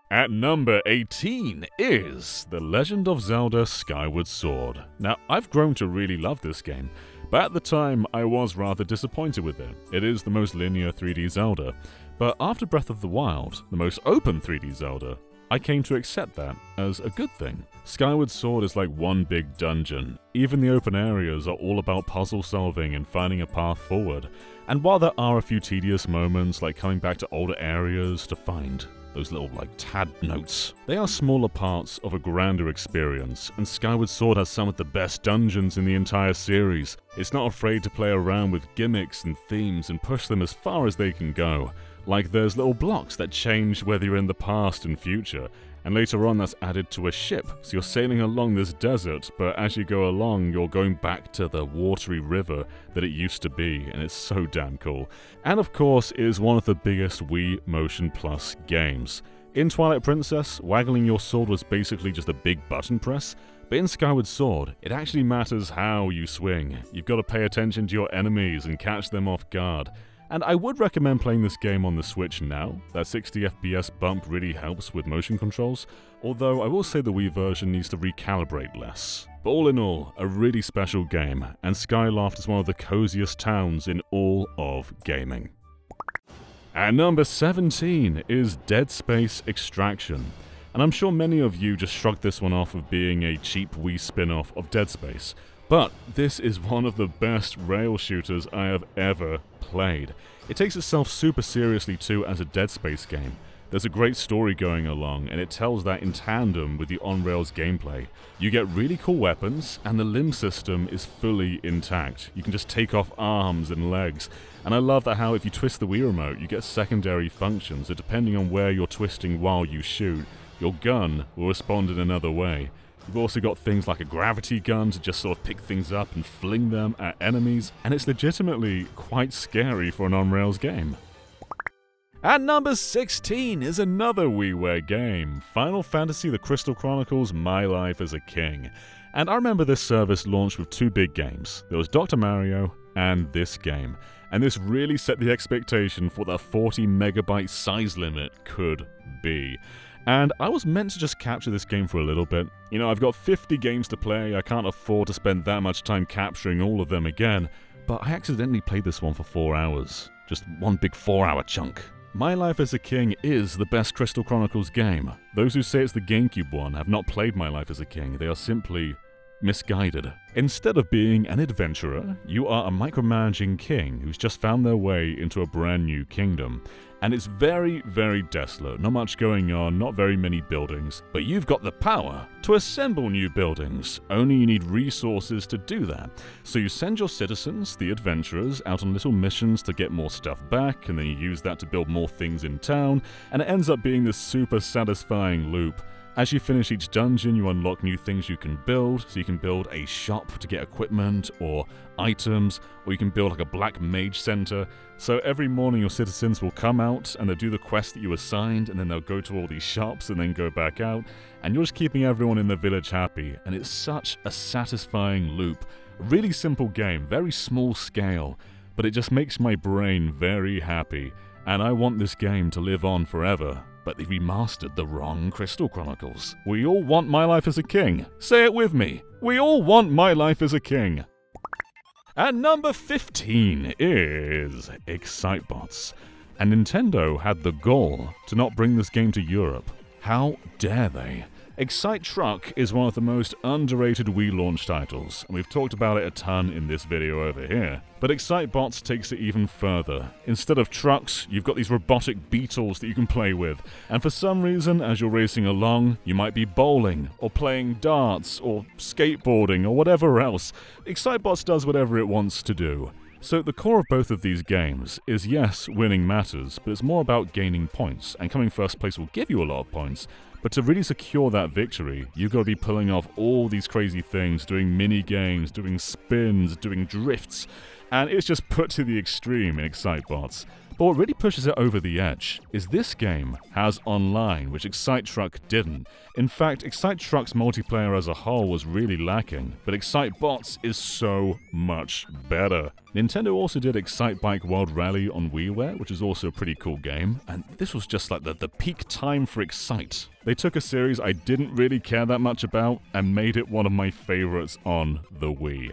At number 18 is The Legend of Zelda Skyward Sword. Now, I've grown to really love this game, but at the time I was rather disappointed with it. It is the most linear 3D Zelda, but after Breath of the Wild, the most open 3D Zelda, I came to accept that as a good thing. Skyward Sword is like one big dungeon. Even the open areas are all about puzzle solving and finding a path forward. And while there are a few tedious moments, like coming back to older areas to find those little like tad notes, they are smaller parts of a grander experience, and Skyward Sword has some of the best dungeons in the entire series. It's not afraid to play around with gimmicks and themes and push them as far as they can go. Like there's little blocks that change whether you're in the past and future, and later on that's added to a ship, so you're sailing along this desert, but as you go along you're going back to the watery river that it used to be, and it's so damn cool. And of course it is one of the biggest Wii Motion Plus games. In Twilight Princess, waggling your sword was basically just a big button press, but in Skyward Sword, it actually matters how you swing. You've got to pay attention to your enemies and catch them off guard. And I would recommend playing this game on the Switch now. That 60 FPS bump really helps with motion controls, although I will say the Wii version needs to recalibrate less. But all in all, a really special game, and Skyloft is one of the coziest towns in all of gaming. At number 17 is Dead Space Extraction. And I'm sure many of you just shrugged this one off of being a cheap Wii spin-off of Dead Space. But this is one of the best rail shooters I have ever played. It takes itself super seriously too as a Dead Space game. There's a great story going along, and it tells that in tandem with the on-rails gameplay. You get really cool weapons, and the limb system is fully intact. You can just take off arms and legs. And I love that how if you twist the Wii Remote, you get secondary functions that depending on where you're twisting while you shoot, your gun will respond in another way. You've also got things like a gravity gun to just sort of pick things up and fling them at enemies, and it's legitimately quite scary for an on-rails game. At number 16 is another WiiWare game, Final Fantasy The Crystal Chronicles My Life as a King. And I remember this service launched with 2 big games. There was Dr. Mario and this game. And this really set the expectation for what the 40 megabyte size limit could be. And I was meant to just capture this game for a little bit. You know, I've got 50 games to play, I can't afford to spend that much time capturing all of them again, but I accidentally played this one for 4 hours. Just one big 4-hour chunk. My Life as a King is the best Crystal Chronicles game. Those who say it's the GameCube one have not played My Life as a King, they are simply misguided. Instead of being an adventurer, you are a micromanaging king who's just found their way into a brand new kingdom. And it's very, very desolate, not much going on, not very many buildings, but you've got the power to assemble new buildings. Only you need resources to do that. So you send your citizens, the adventurers, out on little missions to get more stuff back, and then you use that to build more things in town, and it ends up being this super satisfying loop. As you finish each dungeon, you unlock new things you can build, so you can build a shop to get equipment or items, or you can build like a black mage center. So every morning your citizens will come out and they'll do the quest that you assigned, and then they'll go to all these shops and then go back out, and you're just keeping everyone in the village happy, and it's such a satisfying loop. A really simple game, very small scale, but it just makes my brain very happy, and I want this game to live on forever. But they remastered the wrong Crystal Chronicles. We all want My Life as a King. Say it with me. We all want My Life as a King. At number 15 is Excitebots. And Nintendo had the gall to not bring this game to Europe. How dare they? Excite Truck is one of the most underrated Wii launch titles, and we've talked about it a ton in this video over here. But Excitebots takes it even further. Instead of trucks, you've got these robotic beetles that you can play with, and for some reason, as you're racing along, you might be bowling, or playing darts, or skateboarding, or whatever else. Excitebots does whatever it wants to do. So the core of both of these games is, yes, winning matters, but it's more about gaining points, and coming first place will give you a lot of points. But to really secure that victory, you've got to be pulling off all these crazy things, doing mini-games, doing spins, doing drifts, and it's just put to the extreme in Excitebots. But what really pushes it over the edge is this game has online, which Excite Truck didn't. In fact, Excite Truck's multiplayer as a whole was really lacking, but Excitebots is so much better. Nintendo also did Excite Bike World Rally on WiiWare, which is also a pretty cool game, and this was just like the peak time for Excite. They took a series I didn't really care that much about and made it one of my favorites on the Wii.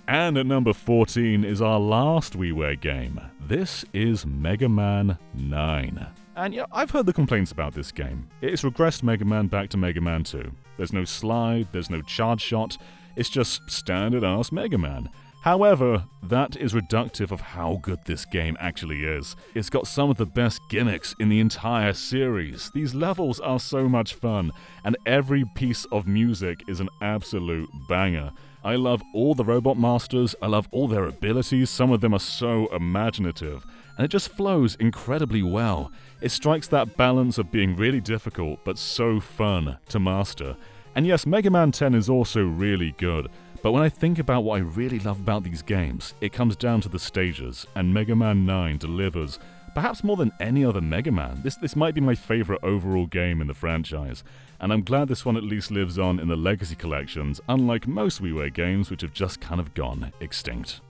And at number 14 is our last WiiWare game. This is Mega Man 9. And yeah, I've heard the complaints about this game. It's regressed Mega Man back to Mega Man 2. There's no slide, there's no charge shot, it's just standard-ass Mega Man. However, that is reductive of how good this game actually is. It's got some of the best gimmicks in the entire series. These levels are so much fun, and every piece of music is an absolute banger. I love all the Robot Masters, I love all their abilities, some of them are so imaginative, and it just flows incredibly well. It strikes that balance of being really difficult, but so fun to master. And yes, Mega Man 10 is also really good, but when I think about what I really love about these games, it comes down to the stages, and Mega Man 9 delivers, perhaps more than any other Mega Man. This might be my favorite overall game in the franchise, and I'm glad this one at least lives on in the Legacy collections, unlike most WiiWare games which have just kind of gone extinct.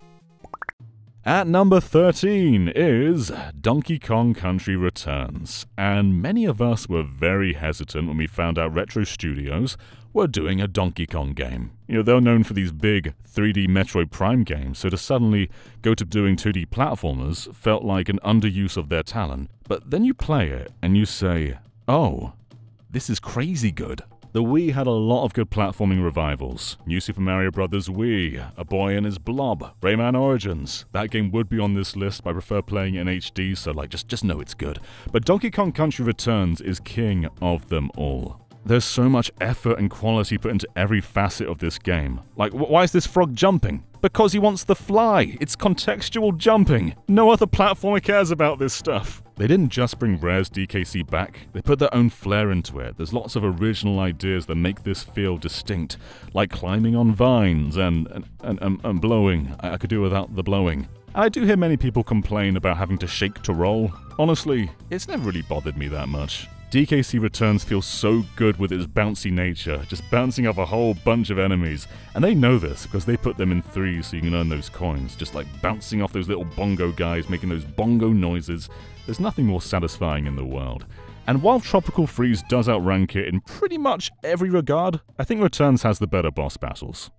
At number 13 is Donkey Kong Country Returns, and many of us were very hesitant when we found out Retro Studios were doing a Donkey Kong game. You know, they're known for these big 3D Metroid Prime games, so to suddenly go to doing 2D platformers felt like an underuse of their talent. But then you play it and you say, oh, this is crazy good. The Wii had a lot of good platforming revivals. New Super Mario Bros. Wii, A Boy and His Blob, Rayman Origins. That game would be on this list, but I prefer playing it in HD, so like just know it's good. But Donkey Kong Country Returns is king of them all. There's so much effort and quality put into every facet of this game. Like, why is this frog jumping? Because he wants to fly! It's contextual jumping! No other platformer cares about this stuff! They didn't just bring Rare's DKC back, they put their own flair into it. There's lots of original ideas that make this feel distinct, like climbing on vines and blowing. I could do without the blowing. And I do hear many people complain about having to shake to roll. Honestly, it's never really bothered me that much. DKC Returns feels so good with its bouncy nature, just bouncing off a whole bunch of enemies. And they know this, because they put them in threes so you can earn those coins, just like bouncing off those little bongo guys, making those bongo noises. There's nothing more satisfying in the world. And while Tropical Freeze does outrank it in pretty much every regard, I think Returns has the better boss battles.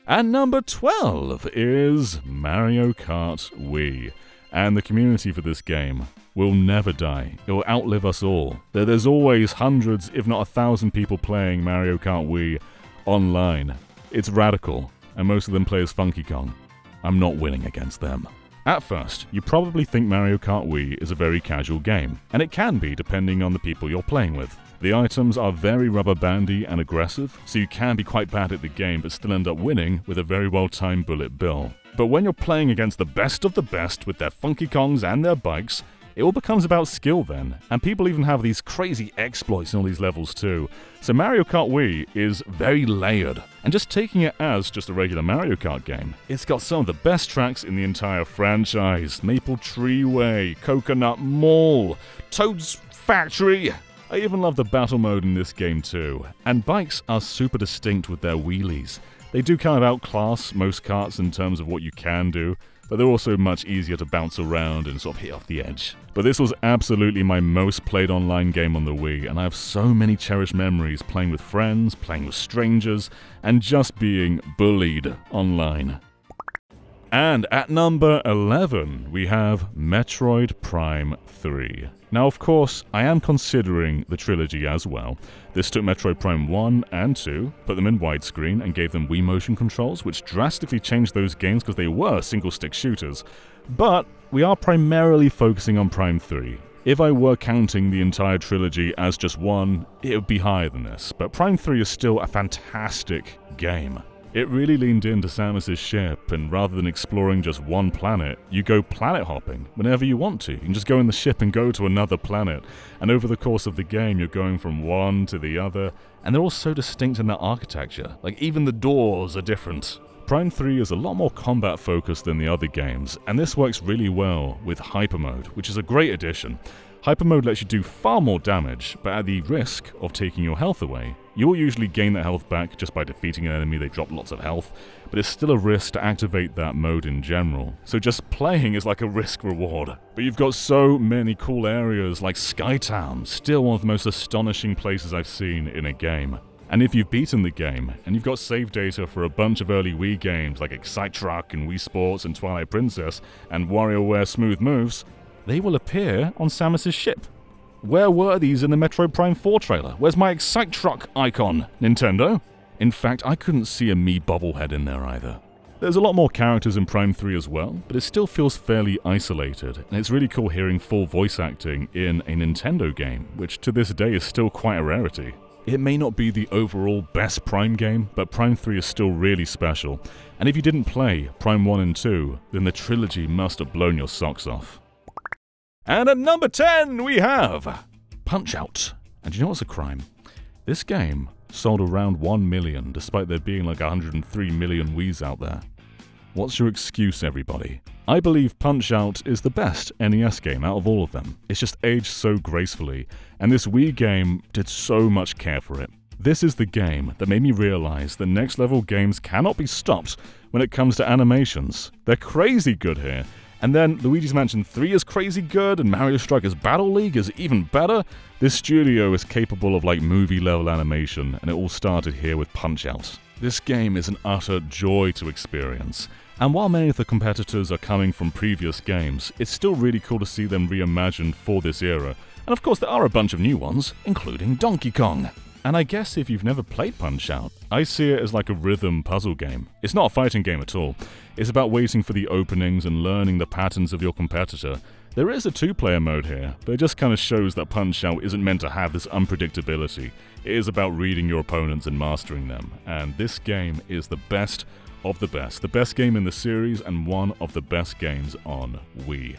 And number 12 is Mario Kart Wii. And the community for this game will never die. It will outlive us all. There's always hundreds, if not 1,000 people playing Mario Kart Wii online. It's radical, and most of them play as Funky Kong. I'm not winning against them. At first, you probably think Mario Kart Wii is a very casual game, and it can be depending on the people you're playing with. The items are very rubber bandy and aggressive, so you can be quite bad at the game but still end up winning with a very well-timed bullet bill. But when you're playing against the best of the best with their Funky Kongs and their bikes, It all becomes about skill then, and people even have these crazy exploits in all these levels too. So Mario Kart Wii is very layered, and just taking it as just a regular Mario Kart game, it's got some of the best tracks in the entire franchise. Maple Tree Way, Coconut Mall, Toad's Factory. I even love the battle mode in this game too, and bikes are super distinct with their wheelies. They do kind of outclass most karts in terms of what you can do, but they're also much easier to bounce around and sort of hit off the edge. But this was absolutely my most played online game on the Wii, and I have so many cherished memories playing with friends, playing with strangers, and just being bullied online. And at number 11, we have Metroid Prime 3. Now, of course, I am considering the trilogy as well. This took Metroid Prime 1 and 2, put them in widescreen, and gave them Wii motion controls, which drastically changed those games because they were single-stick shooters. But we are primarily focusing on Prime 3. If I were counting the entire trilogy as just one, it would be higher than this, but Prime 3 is still a fantastic game. It really leaned into Samus's ship, and rather than exploring just one planet, you go planet hopping whenever you want to. You can just go in the ship and go to another planet, and over the course of the game you're going from one to the other, and they're all so distinct in their architecture, like even the doors are different. Prime 3 is a lot more combat focused than the other games, and this works really well with Hyper Mode, which is a great addition. Hyper Mode lets you do far more damage, but at the risk of taking your health away. You will usually gain that health back just by defeating an enemy. They drop lots of health, but it's still a risk to activate that mode in general. So just playing is like a risk reward. But you've got so many cool areas like Skytown, still one of the most astonishing places I've seen in a game. And if you've beaten the game, and you've got save data for a bunch of early Wii games like Excite Truck and Wii Sports and Twilight Princess and WarioWare Smooth Moves, they will appear on Samus's ship. Where were these in the Metroid Prime 4 trailer? Where's my Excite Truck icon, Nintendo? In fact, I couldn't see a Mii bobblehead in there either. There's a lot more characters in Prime 3 as well, but it still feels fairly isolated, and it's really cool hearing full voice acting in a Nintendo game, which to this day is still quite a rarity. It may not be the overall best Prime game, but Prime 3 is still really special, and if you didn't play Prime 1 and 2, then the trilogy must have blown your socks off. And at number 10, we have Punch-Out! And you know what's a crime? This game sold around 1 million, despite there being like 103 million Wiis out there. What's your excuse, everybody? I believe Punch-Out! Is the best NES game out of all of them. It's just aged so gracefully, and this Wii game did so much care for it. This is the game that made me realize that next level games cannot be stopped when it comes to animations. They're crazy good here. And then Luigi's Mansion 3 is crazy good, and Mario Strikers Battle League is even better. This studio is capable of like movie-level animation, and it all started here with Punch-Out! This game is an utter joy to experience. And while many of the competitors are coming from previous games, it's still really cool to see them reimagined for this era. And of course there are a bunch of new ones, including Donkey Kong. And I guess if you've never played Punch-Out!, I see it as like a rhythm puzzle game. It's not a fighting game at all. It's about waiting for the openings and learning the patterns of your competitor. There is a two-player mode here, but it just kind of shows that Punch-Out! Isn't meant to have this unpredictability. It is about reading your opponents and mastering them. And this game is the best of the best. The best game in the series and one of the best games on Wii.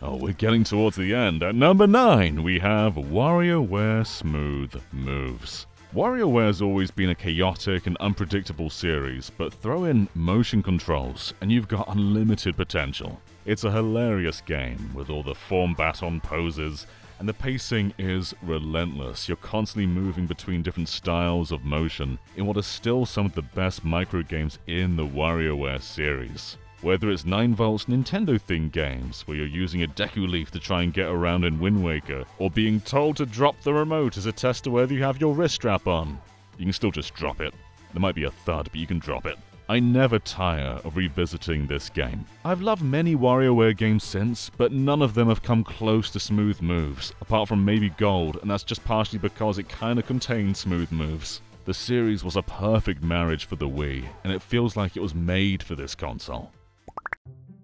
Oh, we're getting towards the end. At number 9, we have WarioWare Smooth Moves. WarioWare's always been a chaotic and unpredictable series, but throw in motion controls and you've got unlimited potential. It's a hilarious game with all the form baton poses, and the pacing is relentless. You're constantly moving between different styles of motion in what is still some of the best microgames in the WarioWare series. Whether it's 9Volt's Nintendo-themed games, where you're using a Deku Leaf to try and get around in Wind Waker, or being told to drop the remote as a test to whether you have your wrist strap on. You can still just drop it. There might be a thud, but you can drop it. I never tire of revisiting this game. I've loved many WarioWare games since, but none of them have come close to Smooth Moves, apart from maybe Gold, and that's just partially because it kinda contained Smooth Moves. The series was a perfect marriage for the Wii, and it feels like it was made for this console.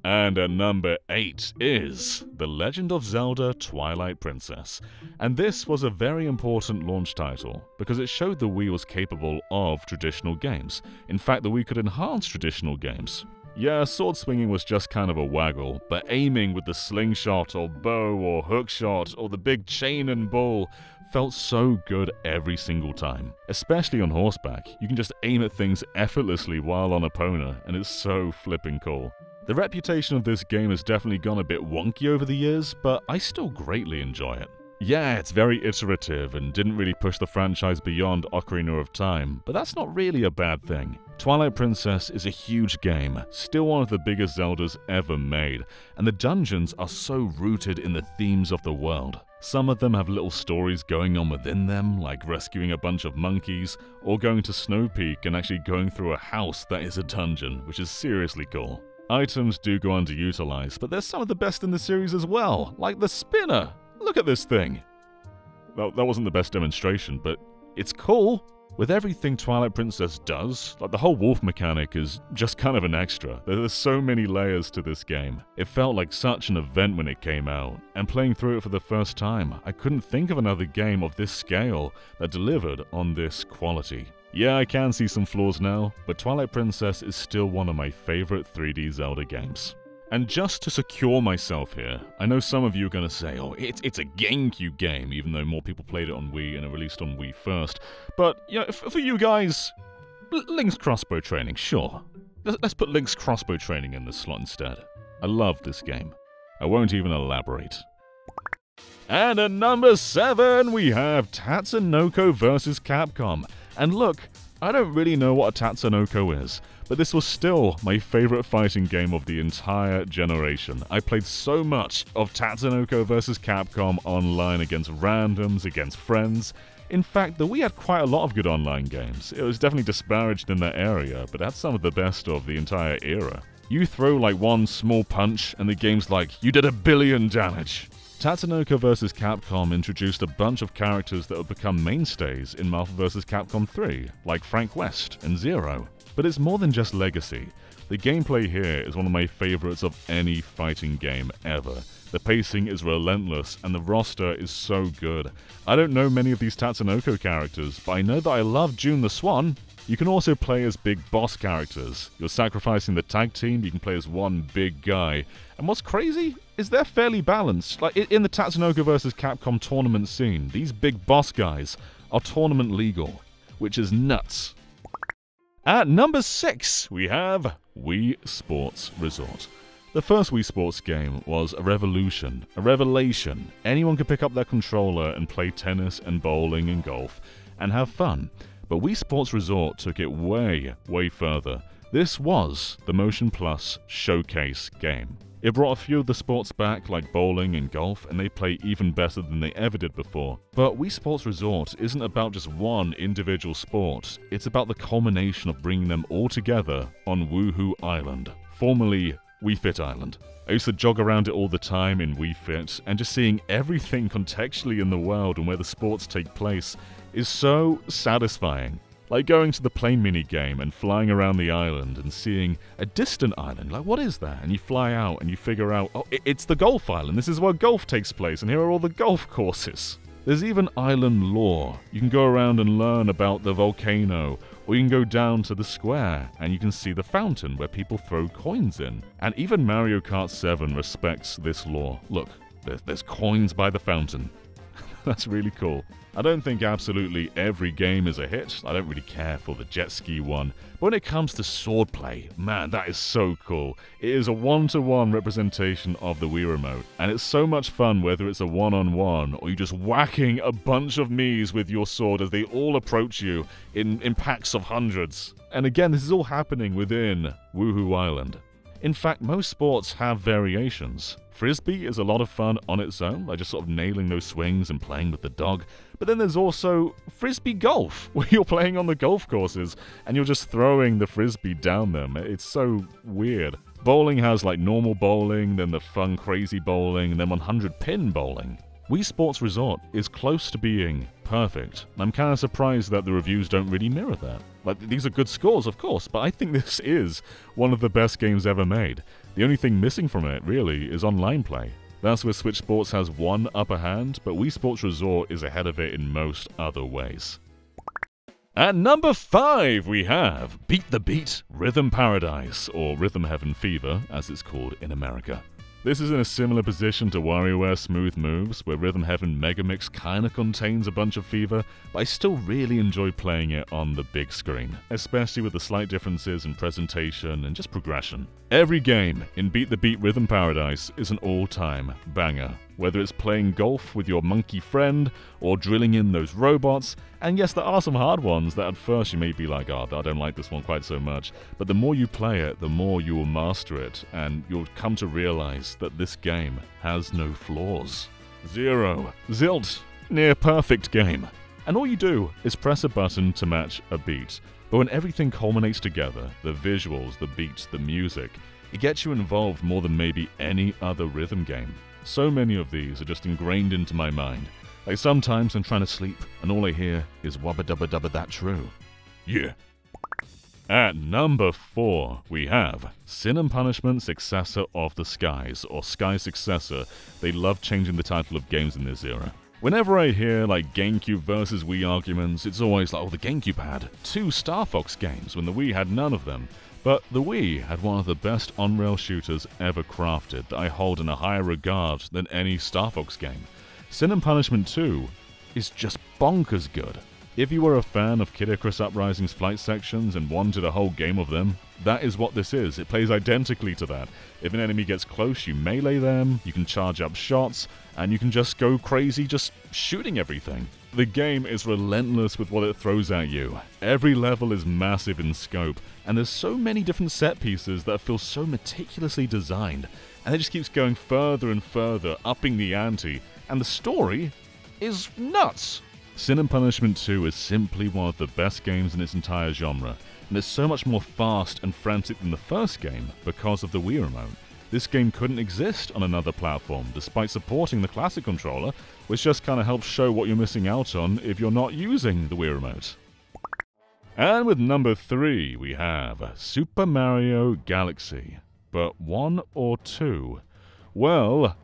And at number 8 is The Legend of Zelda Twilight Princess. And this was a very important launch title, because it showed the Wii was capable of traditional games. In fact, the Wii could enhance traditional games. Yeah, sword swinging was just kind of a waggle, but aiming with the slingshot or bow or hookshot or the big chain and ball felt so good every single time. Especially on horseback, you can just aim at things effortlessly while on Epona, and it's so flipping cool. The reputation of this game has definitely gone a bit wonky over the years, but I still greatly enjoy it. Yeah, it's very iterative and didn't really push the franchise beyond Ocarina of Time, but that's not really a bad thing. Twilight Princess is a huge game, still one of the biggest Zeldas ever made, and the dungeons are so rooted in the themes of the world. Some of them have little stories going on within them, like rescuing a bunch of monkeys, or going to Snow Peak and actually going through a house that is a dungeon, which is seriously cool. Items do go underutilized, but there's some of the best in the series as well, like the spinner. Look at this thing. That wasn't the best demonstration, but it's cool. With everything Twilight Princess does, like the whole wolf mechanic is just kind of an extra. There's so many layers to this game. It felt like such an event when it came out, and playing through it for the first time, I couldn't think of another game of this scale that delivered on this quality. Yeah, I can see some flaws now, but Twilight Princess is still one of my favorite 3D Zelda games. And just to secure myself here, I know some of you are going to say, oh, it's a GameCube game, even though more people played it on Wii and it released on Wii first. But, yeah, for you guys, Link's crossbow training, sure. Let's put Link's crossbow training in this slot instead. I love this game. I won't even elaborate. And at number 7, we have Tatsunoko vs. Capcom. And look, I don't really know what a Tatsunoko is, but this was still my favorite fighting game of the entire generation. I played so much of Tatsunoko vs. Capcom online against randoms, against friends. In fact, the Wii had quite a lot of good online games. It was definitely disparaged in that area, but had some of the best of the entire era. You throw like one small punch, and the game's like, you did 1 billion damage. Tatsunoko vs. Capcom introduced a bunch of characters that would become mainstays in Marvel vs. Capcom 3, like Frank West and Zero. But it's more than just legacy. The gameplay here is one of my favorites of any fighting game ever. The pacing is relentless, and the roster is so good. I don't know many of these Tatsunoko characters, but I know that I love June the Swan. You can also play as big boss characters. You're sacrificing the tag team, you can play as one big guy. And what's crazy is they're fairly balanced. Like in the Tatsunoko vs. Capcom tournament scene, these big boss guys are tournament legal, which is nuts. At number 6, we have Wii Sports Resort. The first Wii Sports game was a revolution, a revelation. Anyone could pick up their controller and play tennis and bowling and golf and have fun. But Wii Sports Resort took it way, way further. This was the Motion Plus showcase game. It brought a few of the sports back, like bowling and golf, and they play even better than they ever did before. But Wii Sports Resort isn't about just one individual sport, it's about the culmination of bringing them all together on Woohoo Island, formerly Wii Fit Island. I used to jog around it all the time in Wii Fit, and just seeing everything contextually in the world and where the sports take place is so satisfying. Like going to the plane minigame and flying around the island and seeing a distant island, like what is that? And you fly out and you figure out, oh, it's the golf island, this is where golf takes place, and here are all the golf courses. There's even island lore. You can go around and learn about the volcano, or you can go down to the square and you can see the fountain where people throw coins in. And even Mario Kart 7 respects this lore. Look, there's coins by the fountain. That's really cool. I don't think absolutely every game is a hit. I don't really care for the jet ski one. But when it comes to swordplay, man, that is so cool. It is a one-to-one representation of the Wii Remote. And it's so much fun whether it's a one-on-one or you're just whacking a bunch of Miis with your sword as they all approach you in packs of hundreds. And again, this is all happening within Woohoo Island. In fact, most sports have variations. Frisbee is a lot of fun on its own, like just sort of nailing those swings and playing with the dog. But then there's also Frisbee Golf, where you're playing on the golf courses and you're just throwing the Frisbee down them. It's so weird. Bowling has like normal bowling, then the fun crazy bowling, and then 100-pin bowling. Wii Sports Resort is close to being perfect. I'm kind of surprised that the reviews don't really mirror that. Like, these are good scores, of course, but I think this is one of the best games ever made. The only thing missing from it, really, is online play. That's where Switch Sports has one upper hand, but Wii Sports Resort is ahead of it in most other ways. At number 5, we have Beat the Beat Rhythm Paradise, or Rhythm Heaven Fever, as it's called in America. This is in a similar position to WarioWare Smooth Moves, where Rhythm Heaven Megamix kinda contains a bunch of fever, but I still really enjoy playing it on the big screen, especially with the slight differences in presentation and just progression. Every game in Beat the Beat Rhythm Paradise is an all-time banger. Whether it's playing golf with your monkey friend, or drilling in those robots, and yes, there are some hard ones that at first you may be like, oh, I don't like this one quite so much, but the more you play it, the more you will master it, and you'll come to realize that this game has no flaws. Zero. Zilch. Near perfect game. And all you do is press a button to match a beat, but when everything culminates together, the visuals, the beats, the music, it gets you involved more than maybe any other rhythm game. So many of these are just ingrained into my mind. Like sometimes I'm trying to sleep and all I hear is wubba dubba dubba that true. Yeah. At number 4, we have Sin and Punishment Successor of the Skies, or Sky Successor. They love changing the title of games in this era. Whenever I hear like GameCube versus Wii arguments, it's always like, oh, the GameCube had 2 Star Fox games when the Wii had none of them. But the Wii had one of the best on-rail shooters ever crafted that I hold in a higher regard than any Star Fox game. Sin and Punishment 2 is just bonkers good. If you were a fan of Kid Icarus Uprising's flight sections and wanted a whole game of them, that is what this is. It plays identically to that. If an enemy gets close, you melee them, you can charge up shots, and you can just go crazy just shooting everything. The game is relentless with what it throws at you. Every level is massive in scope, and there's so many different set pieces that feel so meticulously designed, and it just keeps going further and further, upping the ante, and the story is nuts. Sin and Punishment 2 is simply one of the best games in its entire genre, and it's so much more fast and frantic than the first game because of the Wii remote. This game couldn't exist on another platform, despite supporting the classic controller, which just kinda helps show what you're missing out on if you're not using the Wii remote. And with number 3, we have Super Mario Galaxy. But 1 or 2? Well,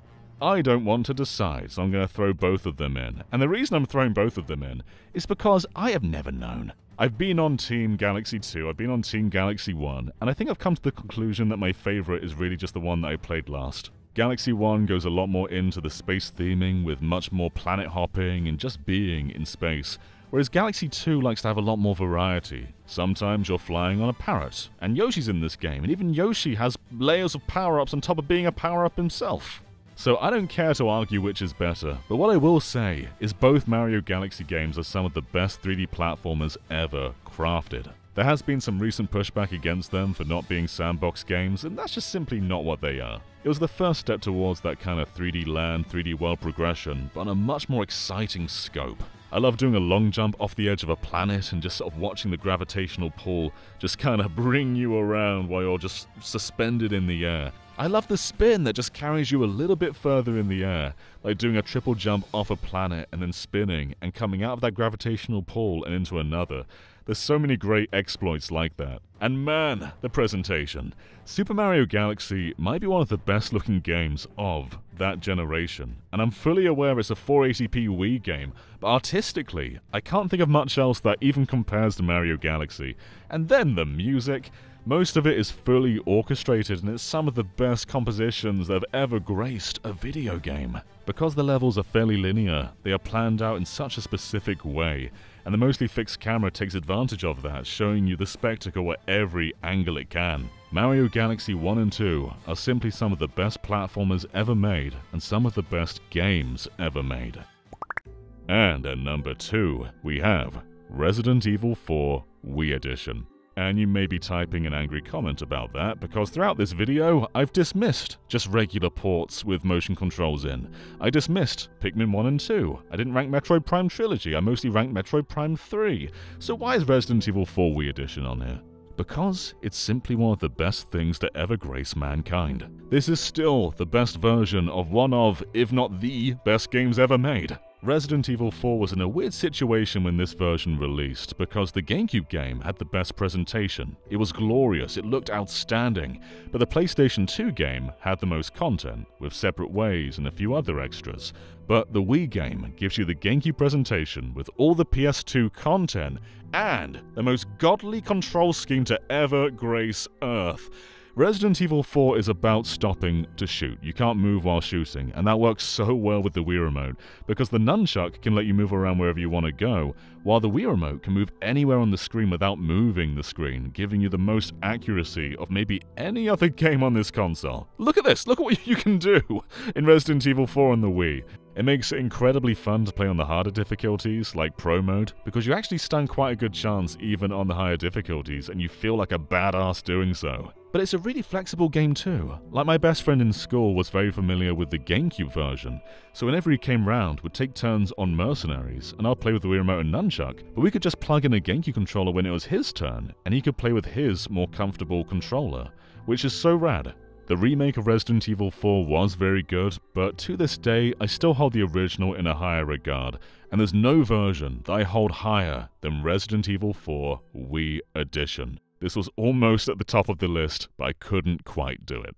I don't want to decide, so I'm going to throw both of them in. And the reason I'm throwing both of them in is because I have never known. I've been on Team Galaxy 2, I've been on Team Galaxy 1, and I think I've come to the conclusion that my favorite is really just the one that I played last. Galaxy 1 goes a lot more into the space theming with much more planet hopping and just being in space, whereas Galaxy 2 likes to have a lot more variety. Sometimes you're flying on a parrot, and Yoshi's in this game, and even Yoshi has layers of power-ups on top of being a power-up himself. So I don't care to argue which is better, but what I will say is both Mario Galaxy games are some of the best 3D platformers ever crafted. There has been some recent pushback against them for not being sandbox games, and that's just simply not what they are. It was the first step towards that kind of 3D land, 3D world progression, but on a much more exciting scope. I love doing a long jump off the edge of a planet and just sort of watching the gravitational pull just kind of bring you around while you're just suspended in the air. I love the spin that just carries you a little bit further in the air, like doing a triple jump off a planet and then spinning and coming out of that gravitational pull and into another. There's so many great exploits like that. And man, the presentation. Super Mario Galaxy might be one of the best looking games of that generation. And I'm fully aware it's a 480p Wii game, but artistically, I can't think of much else that even compares to Mario Galaxy. And then the music. Most of it is fully orchestrated, and it's some of the best compositions that have ever graced a video game. Because the levels are fairly linear, they are planned out in such a specific way, and the mostly fixed camera takes advantage of that, showing you the spectacle at every angle it can. Mario Galaxy 1 and 2 are simply some of the best platformers ever made, and some of the best games ever made. And at number 2, we have Resident Evil 4 Wii Edition. And you may be typing an angry comment about that, because throughout this video, I've dismissed just regular ports with motion controls in. I dismissed Pikmin 1 and 2. I didn't rank Metroid Prime Trilogy, I mostly ranked Metroid Prime 3. So why is Resident Evil 4 Wii Edition on here? Because it's simply one of the best things to ever grace mankind. This is still the best version of one of, if not the best games ever made. Resident Evil 4 was in a weird situation when this version released, because the GameCube game had the best presentation. It was glorious, it looked outstanding, but the PlayStation 2 game had the most content, with separate ways and a few other extras. But the Wii game gives you the GameCube presentation with all the PS2 content and the most godly control scheme to ever grace Earth. Resident Evil 4 is about stopping to shoot. You can't move while shooting, and that works so well with the Wii Remote, because the nunchuck can let you move around wherever you want to go, while the Wii Remote can move anywhere on the screen without moving the screen, giving you the most accuracy of maybe any other game on this console. Look at this! Look at what you can do in Resident Evil 4 on the Wii. It makes it incredibly fun to play on the harder difficulties, like Pro Mode, because you actually stand quite a good chance even on the higher difficulties, and you feel like a badass doing so. But it's a really flexible game too. Like, my best friend in school was very familiar with the GameCube version, so whenever he came round, would take turns on Mercenaries, and I'd play with the Wii Remote and Nunchuck, but we could just plug in a GameCube controller when it was his turn, and he could play with his more comfortable controller, which is so rad. The remake of Resident Evil 4 was very good, but to this day, I still hold the original in a higher regard, and there's no version that I hold higher than Resident Evil 4 Wii Edition. This was almost at the top of the list, but I couldn't quite do it.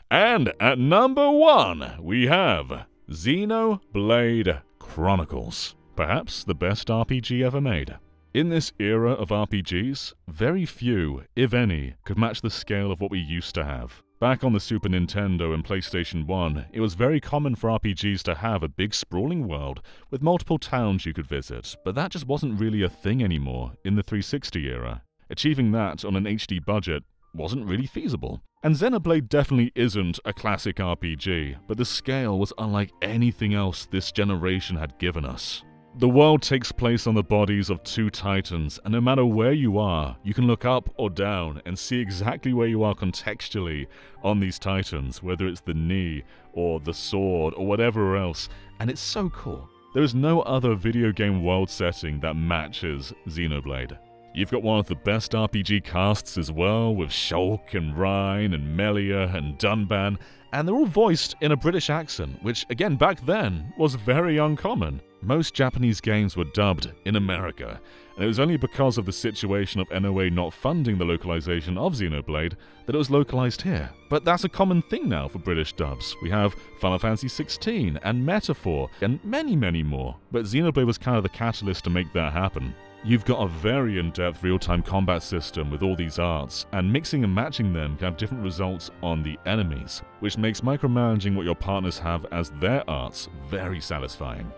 And at number 1, we have Xenoblade Chronicles, perhaps the best RPG ever made. In this era of RPGs, very few, if any, could match the scale of what we used to have. Back on the Super Nintendo and PlayStation 1, it was very common for RPGs to have a big sprawling world with multiple towns you could visit, but that just wasn't really a thing anymore in the 360 era. Achieving that on an HD budget wasn't really feasible. And Xenoblade definitely isn't a classic RPG, but the scale was unlike anything else this generation had given us. The world takes place on the bodies of 2 titans, and no matter where you are, you can look up or down and see exactly where you are contextually on these titans, whether it's the knee or the sword or whatever else, and it's so cool. There is no other video game world setting that matches Xenoblade. You've got one of the best RPG casts as well, with Shulk and Rhine and Melia and Dunban, and they're all voiced in a British accent, which again back then was very uncommon. Most Japanese games were dubbed in America, and it was only because of the situation of NOA not funding the localization of Xenoblade that it was localized here. But that's a common thing now for British dubs. We have Final Fantasy XVI and Metaphor and many, many more, but Xenoblade was kind of the catalyst to make that happen. You've got a very in-depth real-time combat system with all these arts, and mixing and matching them can have different results on the enemies, which makes micromanaging what your partners have as their arts very satisfying.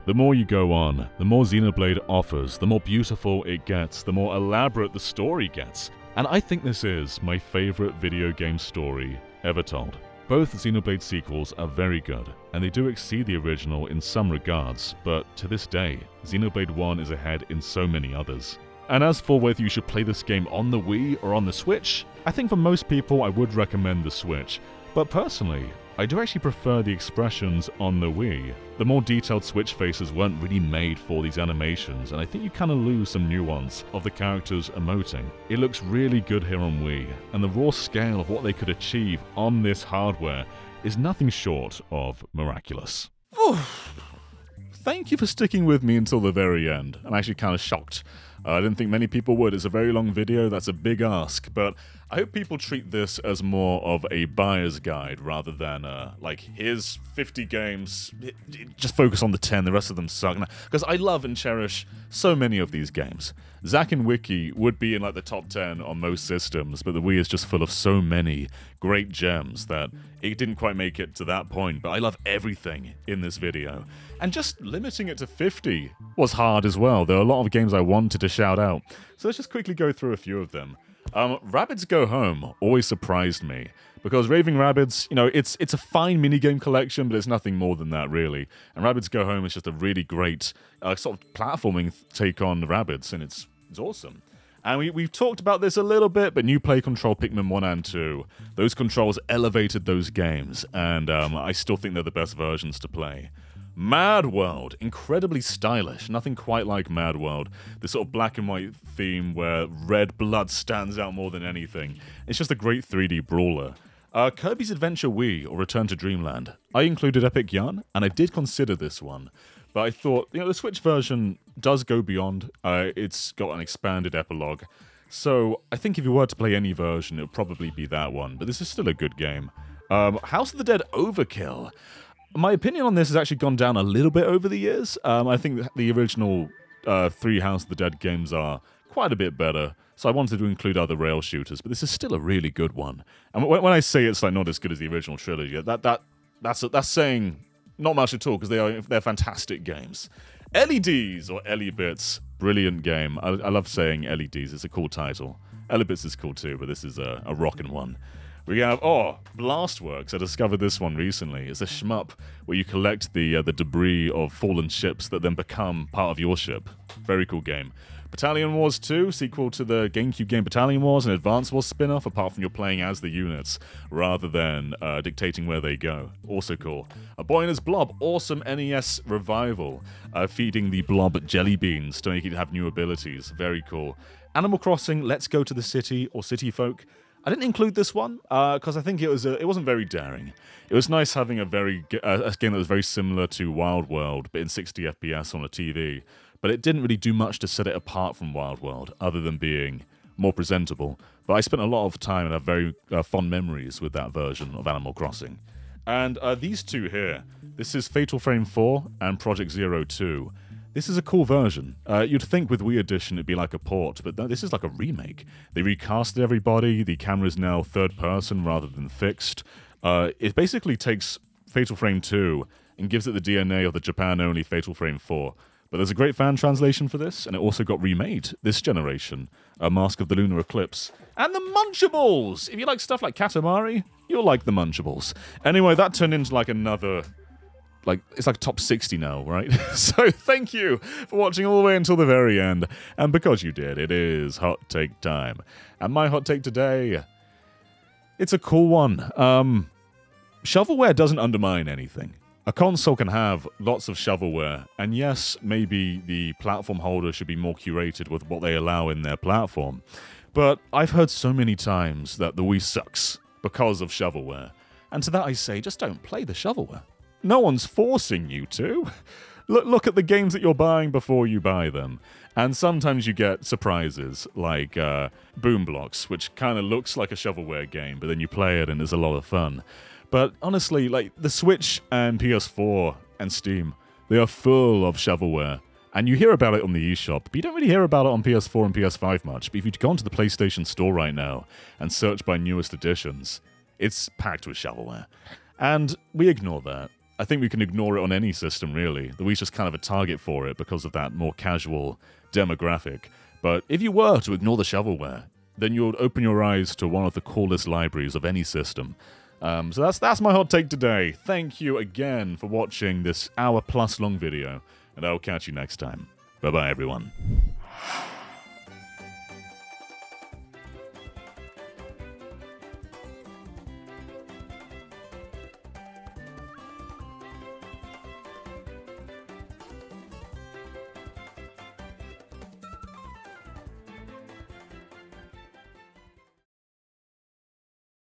The more you go on, the more Xenoblade offers, the more beautiful it gets, the more elaborate the story gets, and I think this is my favorite video game story ever told. Both Xenoblade sequels are very good, and they do exceed the original in some regards, but to this day, Xenoblade 1 is ahead in so many others. And as for whether you should play this game on the Wii or on the Switch, I think for most people I would recommend the Switch, but personally, I do actually prefer the expressions on the Wii. The more detailed Switch faces weren't really made for these animations, and I think you kind of lose some nuance of the characters emoting. It looks really good here on Wii, and the raw scale of what they could achieve on this hardware is nothing short of miraculous. Thank you for sticking with me until the very end. I'm actually kind of shocked. I didn't think many people would. It's a very long video, that's a big ask, but I hope people treat this as more of a buyer's guide rather than, like, here's 50 games, just focus on the 10, the rest of them suck. Because I love and cherish so many of these games. Zack and Wiki would be in, like, the top 10 on most systems, but the Wii is just full of so many great gems that it didn't quite make it to that point, but I love everything in this video. And just limiting it to 50 was hard as well. There are a lot of games I wanted to shout out, so let's just quickly go through a few of them. Rabbids Go Home always surprised me, because Raving Rabbids, you know, it's a fine minigame collection, but it's nothing more than that, really. And Rabbids Go Home is just a really great sort of platforming take on the Rabbids, and it's awesome. And we've talked about this a little bit, but new Play Control Pikmin 1 and 2, those controls elevated those games, and I still think they're the best versions to play. Mad World, incredibly stylish, nothing quite like Mad World. This sort of black and white theme where red blood stands out more than anything. It's just a great 3D brawler. Kirby's Adventure Wii, or Return to Dreamland. I included Epic Yarn, and I did consider this one. But I thought, the Switch version does go beyond. It's got an expanded epilogue. So I think if you were to play any version, it would probably be that one. But this is still a good game. House of the Dead Overkill. My opinion on this has actually gone down a little bit over the years. I think the original 3 House of the Dead games are quite a bit better. So I wanted to include other rail shooters, but this is still a really good one. And when I say it's like not as good as the original trilogy, that's saying not much at all, because they're fantastic games. LEDs, or Ellie-Bits, brilliant game. I love saying LEDs, it's a cool title. Ellie-Bits is cool too, but this is a rockin' one. We have, Blastworks. I discovered this one recently. It's a shmup where you collect the debris of fallen ships that then become part of your ship. Very cool game. Battalion Wars 2, sequel to the GameCube game Battalion Wars, an Advance Wars spin-off, apart from you're playing as the units, rather than dictating where they go. Also cool. A Boy and His Blob, awesome NES revival, feeding the blob jelly beans to make it have new abilities. Very cool. Animal Crossing, Let's Go to the City, or City Folk. I didn't include this one, because I think it wasn't very daring. It was nice having a game that was very similar to Wild World, but in 60 FPS on a TV. But it didn't really do much to set it apart from Wild World, other than being more presentable. But I spent a lot of time and have very fond memories with that version of Animal Crossing. And these two here, this is Fatal Frame 4 and Project Zero 2. This is a cool version. You'd think with Wii Edition it'd be like a port, but no, this is like a remake. They recasted everybody, the camera's now third person rather than fixed. It basically takes Fatal Frame 2 and gives it the DNA of the Japan-only Fatal Frame 4. But there's a great fan translation for this, and it also got remade this generation. A Mask of the Lunar Eclipse. And the Munchables! If you like stuff like Katamari, you'll like the Munchables. Anyway, that turned into like another... it's like top 60 now, right? So thank you for watching all the way until the very end. And because you did, it is Hot Take time. And my hot take today... it's a cool one. Shovelware doesn't undermine anything. A console can have lots of shovelware, and yes, maybe the platform holder should be more curated with what they allow in their platform. But I've heard so many times that the Wii sucks because of shovelware. And to that I say, just don't play the shovelware. No one's forcing you to. Look at the games that you're buying before you buy them. And sometimes you get surprises, like Boom Blocks, which kind of looks like a shovelware game, but then you play it and it's a lot of fun. But honestly, like, the Switch and PS4 and Steam, they are full of shovelware. And you hear about it on the eShop, but you don't really hear about it on PS4 and PS5 much. But if you go onto the PlayStation Store right now and search by newest editions, it's packed with shovelware. And we ignore that. I think we can ignore it on any system, really. The Wii's just kind of a target for it because of that more casual demographic. But if you were to ignore the shovelware, then you would open your eyes to one of the coolest libraries of any system. So that's my hot take today. Thank you again for watching this hour-plus long video, and I'll catch you next time. Bye-bye, everyone.